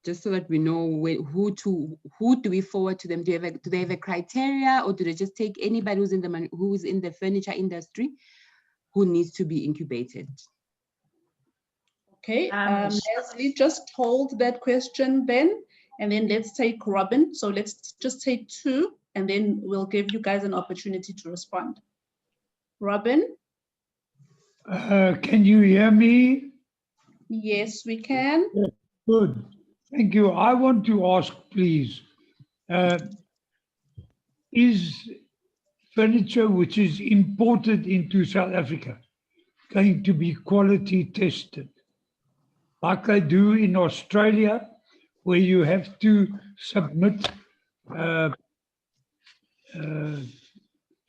Just so that we know who do we forward to them? Do they have a criteria, or do they just take anybody who's in the furniture industry who needs to be incubated? Okay, Leslie, just hold that question then, and then let's take Robin. So let's just take 2, and then we'll give you guys an opportunity to respond. Robin? Can you hear me? Yes, we can. Good. Thank you. I want to ask, please, is furniture which is imported into South Africa going to be quality tested like they do in Australia, where you have to submit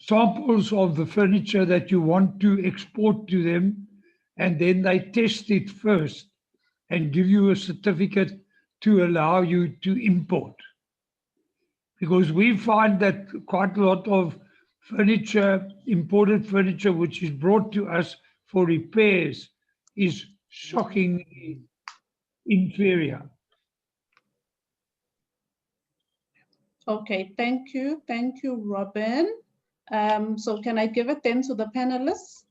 samples of the furniture that you want to export to them, and then they test it first and give you a certificate to allow you to import? Because we find that quite a lot of furniture, imported furniture, which is brought to us for repairs, is shockingly inferior. Okay, thank you. Thank you, Robin. So can I give it then to the panelists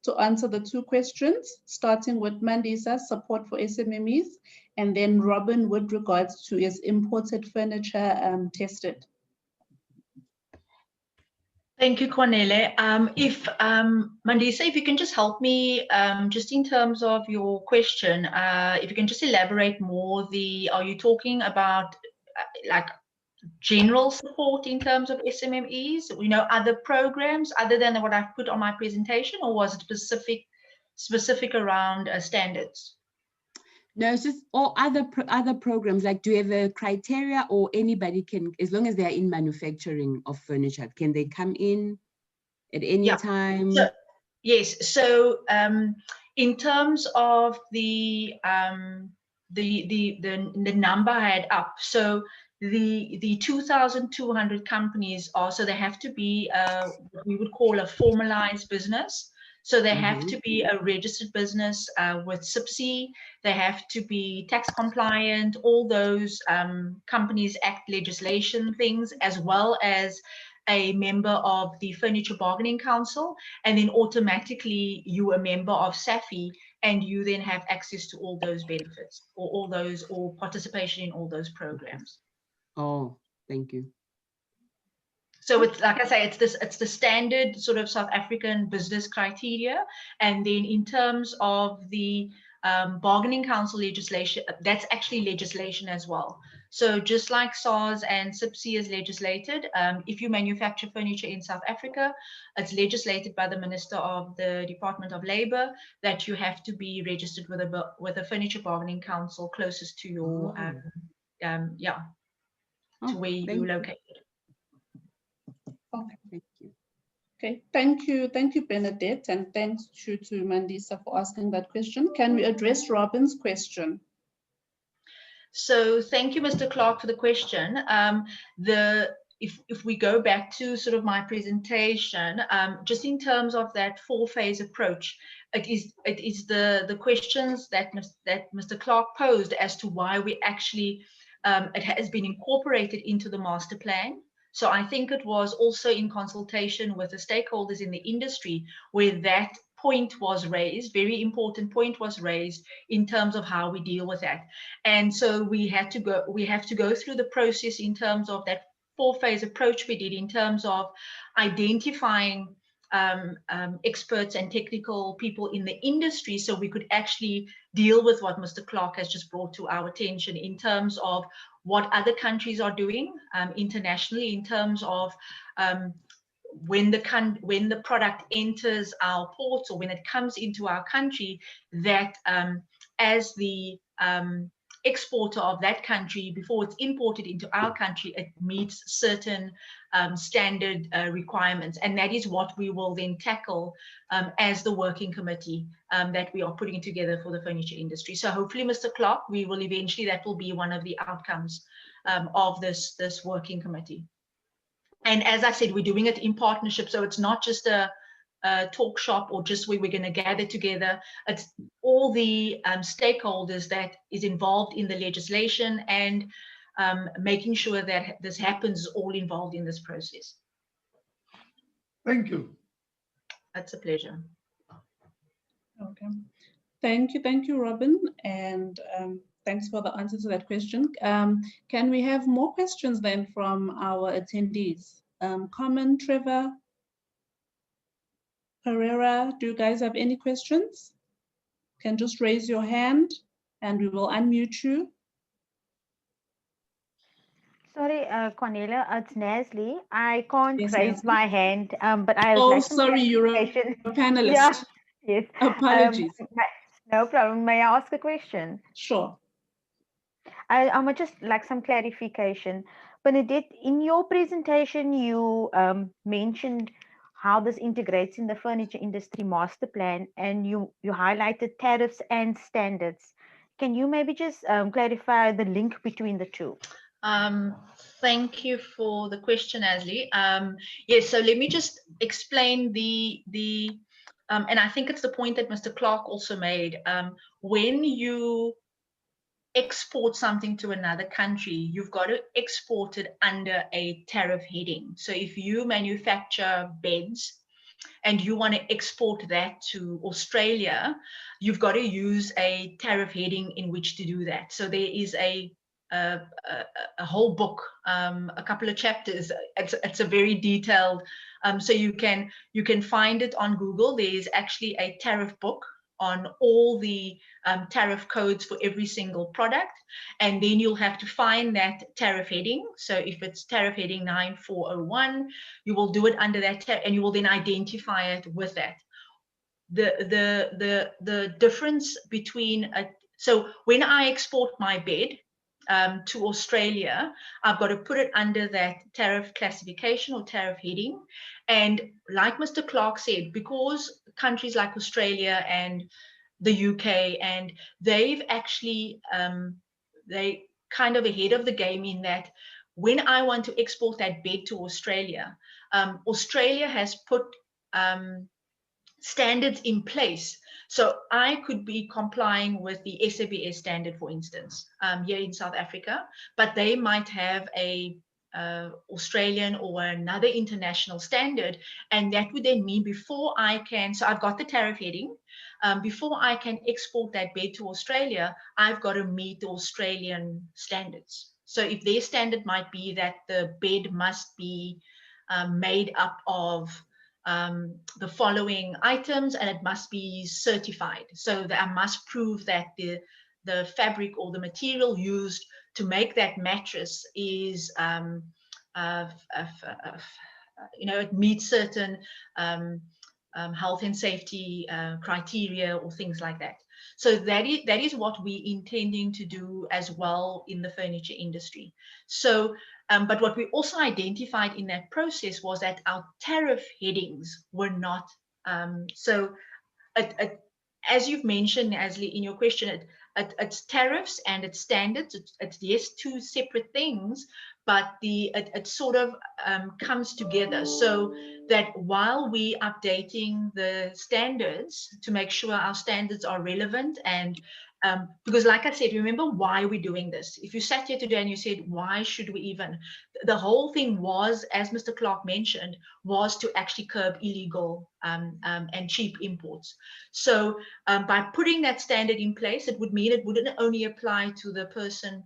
to answer the 2 questions, starting with Mandisa, support for SMMEs, and then Robin with regards to is imported furniture tested? Thank you, Cornele. Mandisa, if you can just help me, just in terms of your question, if you can just elaborate more, are you talking about like general support in terms of SMMEs, other programs other than what I've put on my presentation, or was it specific around standards? No, it's just all other programs. Like, do you have a criteria, or anybody can, as long as they are in manufacturing of furniture, can they come in at any time? So, yes. So in terms of the number I had up, so the 2,200 companies are, so they have to be what we would call a formalized business. So they have to be a registered business with SAFI. They have to be tax compliant, all those Companies Act legislation things, as well as a member of the Furniture Bargaining Council, and then automatically you a member of SAFI, and you then have access to all those benefits, or participation in all those programs. Oh, thank you. So it's, like I say, it's the standard sort of South African business criteria. And then in terms of the Bargaining Council legislation, that's actually legislation as well. So just like SARS and SIPC is legislated, if you manufacture furniture in South Africa, it's legislated by the Minister of the Department of Labour that you have to be registered with a Furniture Bargaining Council closest to your, to where you're located. Okay. Thank you. Okay, thank you, Bernadette, and thanks to Mandisa for asking that question. Can we address Robin's question? So thank you, Mr. Clark, for the question. If we go back to sort of my presentation, just in terms of that 4-phase approach, it is the questions that Mr. Clark posed as to why we actually it has been incorporated into the master plan. So I think it was also in consultation with the stakeholders in the industry where that point was raised, very important point was raised in terms of how we deal with that. And so we have to go through the process in terms of that 4-phase approach we did, in terms of identifying experts and technical people in the industry, so we could actually deal with what Mr. Clark has just brought to our attention in terms of what other countries are doing internationally, in terms of when the product enters our ports or when it comes into our country, that as the exporter of that country, before it's imported into our country, it meets certain standard requirements. And that is what we will then tackle as the working committee that we are putting together for the furniture industry. So hopefully, Mr. Clark, we will eventually, that will be one of the outcomes of this working committee. And as I said, we're doing it in partnership. So it's not just a talk shop or just where we're going to gather together. It's all the stakeholders that is involved in the legislation, and making sure that this happens, all involved in this process. Thank you. That's a pleasure. Okay. Thank you, Robin, and thanks for the answer to that question. Can we have more questions then from our attendees? Carmen, Trevor, Pereira, do you guys have any questions? Can just raise your hand and we will unmute you. Sorry, Cornelia, it's Nasli. I can't Yes, raise Nasli. my hand, but I would Oh, like some sorry, you're a clarification. panelist. Yeah, yes. Apologies. No problem. May I ask a question? Sure. I would just like some clarification. Benedict, in your presentation, you mentioned how this integrates in the furniture industry master plan, and you highlighted tariffs and standards. Can you maybe just clarify the link between the two? Thank you for the question, Asli. Yes, so let me just explain and I think it's the point that Mr. Clark also made. When you export something to another country, you've got to export it under a tariff heading. So if you manufacture beds and you want to export that to Australia, you've got to use a tariff heading in which to do that. So there is a whole book, a couple of chapters. It's a very detailed. So you can find it on Google. There is actually a tariff book on all the tariff codes for every single product, and then you'll have to find that tariff heading. So if it's tariff heading 9401, you will do it under that and you will then identify it with that. The difference between so when I export my bed to Australia, I've got to put it under that tariff classification or tariff heading. And like Mr. Clark said, because countries like Australia and the UK, and they've actually, they kind of ahead of the game in that when I want to export that bed to Australia, Australia has put standards in place. So I could be complying with the SABS standard, for instance, here in South Africa, but they might have a Australian or another international standard. And that would then mean before I can, so I've got the tariff heading, before I can export that bed to Australia, I've got to meet the Australian standards. So if their standard might be that the bed must be made up of the following items, and it must be certified. So that I must prove that the fabric or the material used to make that mattress is, it meets certain health and safety criteria or things like that. So that is what we're intending to do as well in the furniture industry. So, but what we also identified in that process was that our tariff headings were not, as you've mentioned, Asli, in your question, it's tariffs and it's standards. It's yes, two separate things, but it sort of comes together so that while we updating the standards to make sure our standards are relevant, and because like I said, remember why we're doing this. If you sat here today and you said, why should we even, the whole thing was, as Mr. Clark mentioned, was to actually curb illegal and cheap imports. So by putting that standard in place, it would mean it wouldn't only apply to the person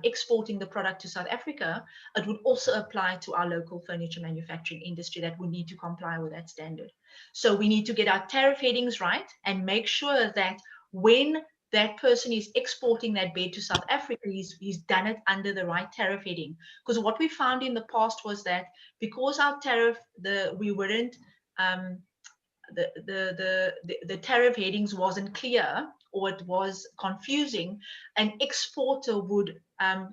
exporting the product to South Africa, it would also apply to our local furniture manufacturing industry that would need to comply with that standard. So we need to get our tariff headings right and make sure that when that person is exporting that bed to South Africa, he's done it under the right tariff heading. Because what we found in the past was that because our tariff, we weren't, the tariff headings wasn't clear, or it was confusing, an exporter would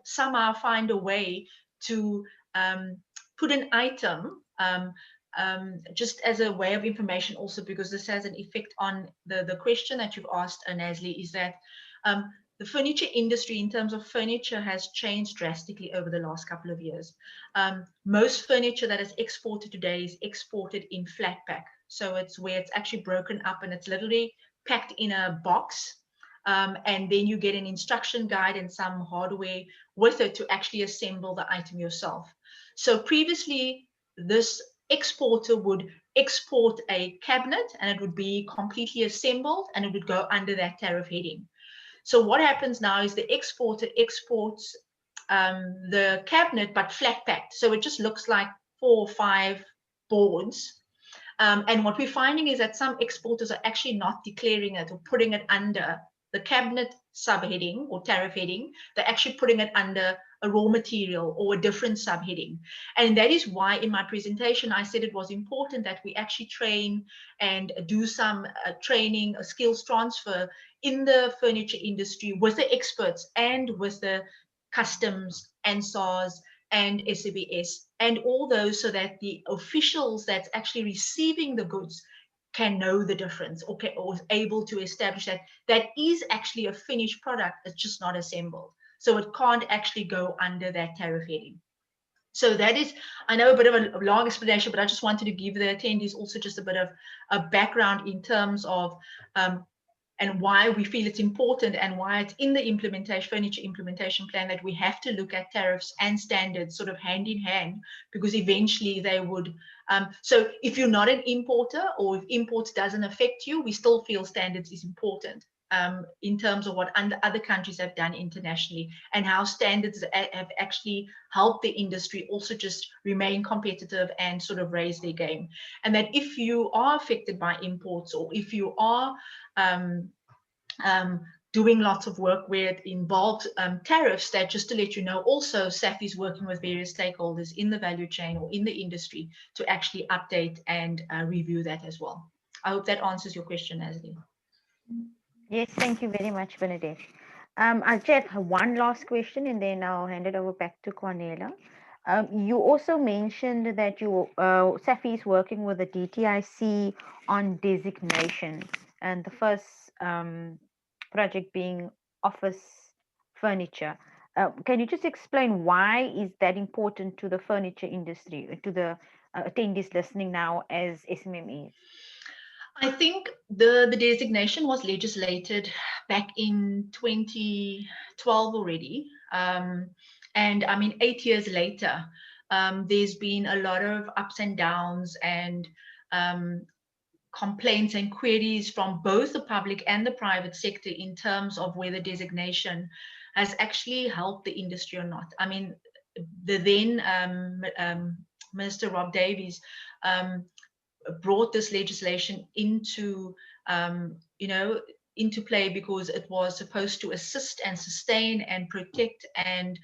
somehow find a way to put an item, just as a way of information also, because this has an effect on the question that you've asked, Nasli, is that the furniture industry in terms of furniture has changed drastically over the last couple of years. Most furniture that is exported today is exported in flat pack. So it's where it's actually broken up and it's literally packed in a box. And then you get an instruction guide and some hardware with it to actually assemble the item yourself. So previously, this exporter would export a cabinet and it would be completely assembled and it would go under that tariff heading. So what happens now is the exporter exports the cabinet but flat packed. So it just looks like 4 or 5 boards. And what we're finding is that some exporters are actually not declaring it or putting it under the cabinet subheading or tariff heading. They're actually putting it under a raw material or a different subheading. And that is why in my presentation, I said it was important that we actually train and do some training, a skills transfer in the furniture industry with the experts and with the customs and SARS and SABS and all those, so that the officials that's actually receiving the goods can know the difference or is able to establish that that is actually a finished product, it's just not assembled. So it can't actually go under that tariff heading. So that is, I know, a bit of a long explanation, but I just wanted to give the attendees also just a bit of a background in terms of and why we feel it's important and why it's in the implementation, furniture implementation plan, that we have to look at tariffs and standards sort of hand in hand, because eventually they would. So if you're not an importer or if imports doesn't affect you, we still feel standards is important in terms of what other countries have done internationally and how standards have actually helped the industry also just remain competitive and sort of raise their game. And that if you are affected by imports or if you are doing lots of work where it involves tariffs, that just to let you know, also SAFI is working with various stakeholders in the value chain or in the industry to actually update and review that as well. I hope that answers your question, Nasli. Yes, thank you very much, Bernadette. I'll just have one last question and then I'll hand it over back to Cornelia. You also mentioned that SAFI is working with the DTIC on designation, and the first project being office furniture. Can you just explain why is that important to the furniture industry, to the attendees listening now as SMMEs? I think the designation was legislated back in 2012 already. And I mean, 8 years later, there's been a lot of ups and downs and complaints and queries from both the public and the private sector in terms of whether designation has actually helped the industry or not. I mean, the then Minister Rob Davies brought this legislation into into play because it was supposed to assist and sustain and protect and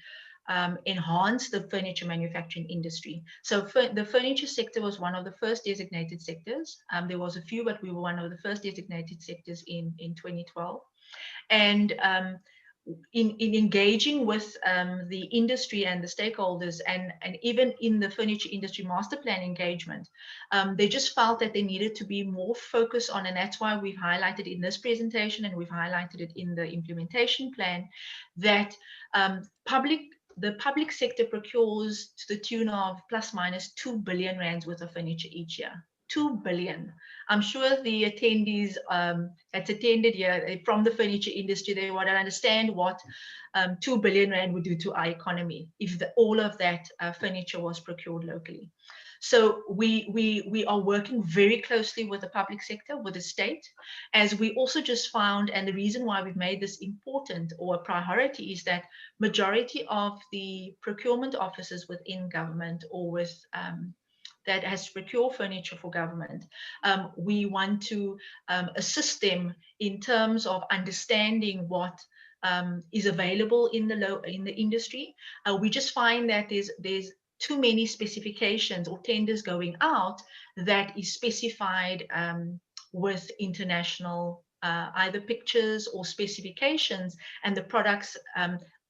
enhance the furniture manufacturing industry. So the furniture sector was one of the first designated sectors. There was a few, but we were one of the first designated sectors in 2012. And in engaging with the industry and the stakeholders and even in the furniture industry master plan engagement, they just felt that they needed to be more focused on, and that's why we've highlighted in this presentation and we've highlighted it in the implementation plan, that the public sector procures to the tune of plus minus 2 billion rands worth of furniture each year. 2 billion. I'm sure the attendees that's attended here from the furniture industry, they want to understand what 2 billion rand would do to our economy if all of that furniture was procured locally. So we are working very closely with the public sector, with the state, as we also just found, and the reason why we've made this important or a priority is that majority of the procurement officers within government or with that has to procure furniture for government, we want to assist them in terms of understanding what is available in the industry. We just find that there's too many specifications or tenders going out that is specified with international either pictures or specifications, and the products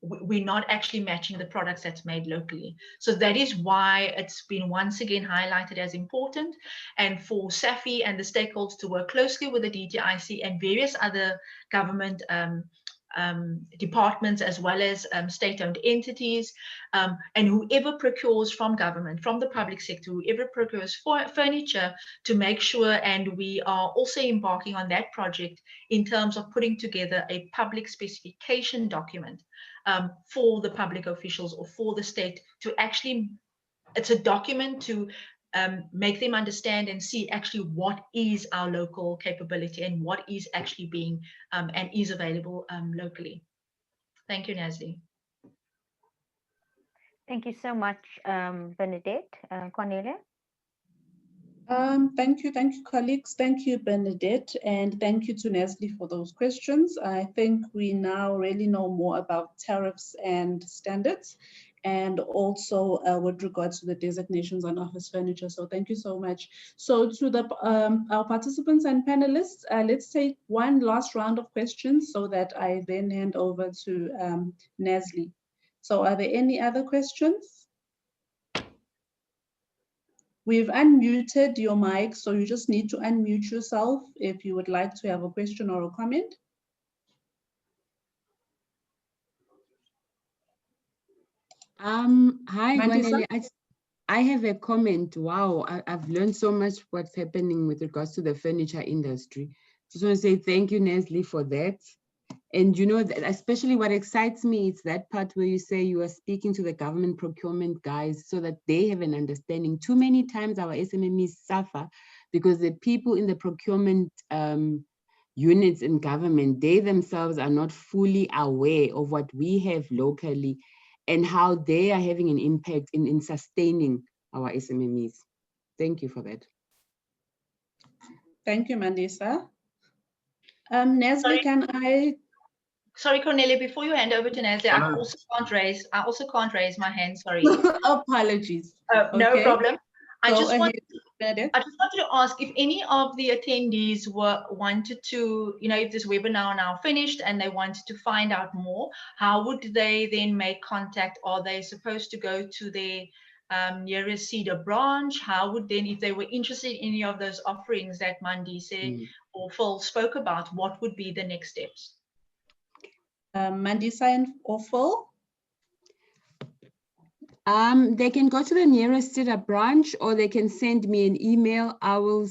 we're not actually matching the products that's made locally. So that is why it's been once again highlighted as important, and for SAFI and the stakeholders to work closely with the DTIC and various other government departments as well as state-owned entities, and whoever procures from government, from the public sector, whoever procures furniture, to make sure, and we are also embarking on that project in terms of putting together a public specification document for the public officials or for the state to actually, it's a document to make them understand and see actually what is our local capability and what is actually being and is available locally. Thank you, Nazli. Thank you so much, Bernadette. Cornelia? Thank you, colleagues. Thank you, Bernadette, and thank you to Nestle for those questions. I think we now really know more about tariffs and standards, and also with regards to the designations on office furniture. So thank you so much. So to the our participants and panelists, let's take one last round of questions so that I then hand over to Nestle. So are there any other questions? We've unmuted your mic, so you just need to unmute yourself if you would like to have a question or a comment. Hi, Mandisa? Gwanele. I have a comment. Wow, I've learned so much what's happening with regards to the furniture industry. Just want to say thank you, Nestle, for that. And you know, especially what excites me is that part where you say you are speaking to the government procurement guys so that they have an understanding. Too many times our SMMEs suffer because the people in the procurement units in government, they themselves are not fully aware of what we have locally and how they are having an impact in sustaining our SMMEs. Thank you for that. Thank you, Mandisa. Nestle, can I? Sorry, Cornelia, before you hand over to Nazli, I also can't raise my hand, sorry. Apologies. No Okay. problem. I just wanted to ask if any of the attendees wanted to, if this webinar now finished and they wanted to find out more, how would they then make contact? Are they supposed to go to their nearest SEDA branch? How would then, if they were interested in any of those offerings that Mandisa or Phil spoke about, what would be the next steps? Mandisa or Phil? They can go to the nearest SEDA branch or they can send me an email. I will,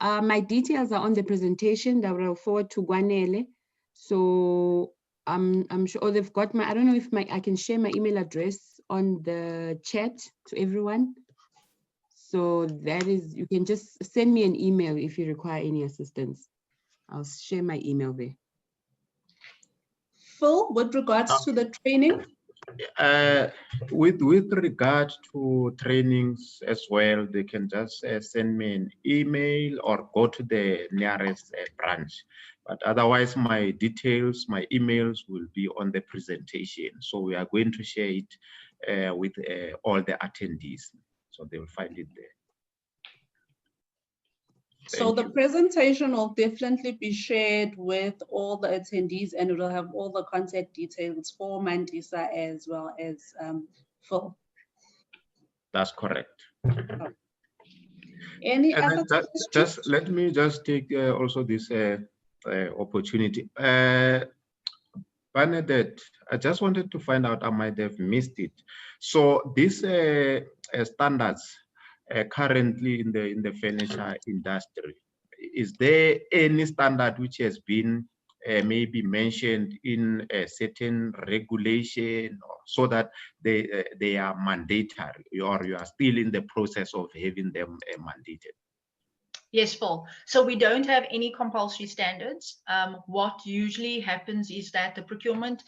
my details are on the presentation that I will forward to Gwanele. So I'm sure they've got my, I don't know if I can share my email address on the chat to everyone. So that is, you can just send me an email if you require any assistance. I'll share my email there. Phil, with regards to the training? With regard to trainings as well, they can just send me an email or go to the nearest branch. But otherwise, my details, my emails will be on the presentation. So we are going to share it with all the attendees. So they will find it there. So the presentation will definitely be shared with all the attendees and it will have all the contact details for Mandisa as well as Phil. That's correct. Oh. Any other just let me just take also this opportunity. Bernadette, I just wanted to find out, I might have missed it. So these standards currently in the furniture industry, is there any standard which has been maybe mentioned in a certain regulation so that they are mandatory, or you are still in the process of having them mandated? Yes, Paul. So we don't have any compulsory standards. What usually happens is that the procurement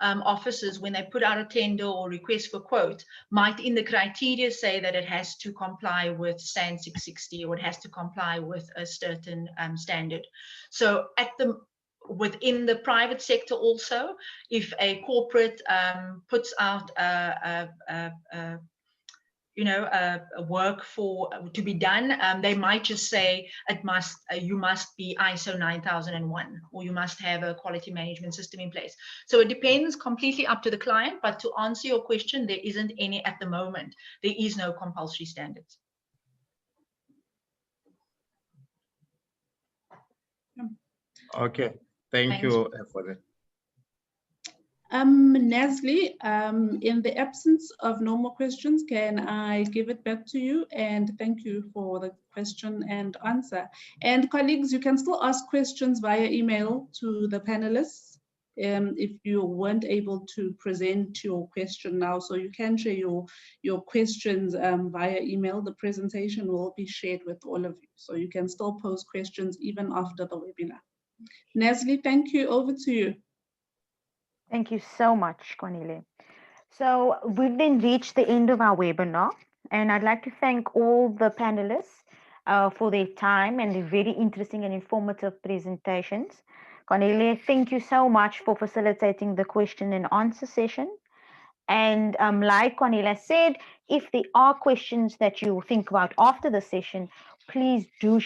officers, when they put out a tender or request for quote, might in the criteria say that it has to comply with SAN 660 or it has to comply with a certain standard. So within the private sector also, if a corporate puts out work to be done, they might just say you must be ISO 9001 or you must have a quality management system in place. So it depends completely up to the client, but to answer your question, there isn't any at the moment. There is no compulsory standards. Okay, thank you for that. Nestle, in the absence of no more questions, can I give it back to you? And thank you for the question and answer. And colleagues, you can still ask questions via email to the panelists. if you weren't able to present your question now. So you can share your questions via email. The presentation will be shared with all of you. So you can still pose questions even after the webinar. Nesli, thank you. Over to you. Thank you so much, Cornelia. So we've then reached the end of our webinar, and I'd like to thank all the panelists for their time and the very interesting and informative presentations. Cornelia, thank you so much for facilitating the question and answer session. And like Cornelia said, if there are questions that you think about after the session, please do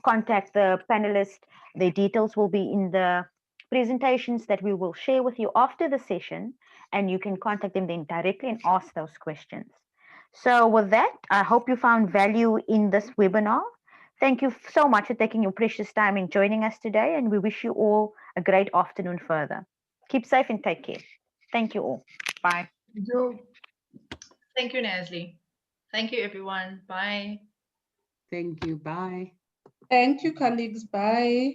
contact the panelists. Their details will be in the presentations that we will share with you after the session, and you can contact them then directly and ask those questions. So with that, I hope you found value in this webinar. Thank you so much for taking your precious time in joining us today, and we wish you all a great afternoon further. Keep safe and take care. Thank you all. Bye. Thank you, Nesli. Thank you, everyone. Bye. Thank you. Bye. Thank you, colleagues. Bye.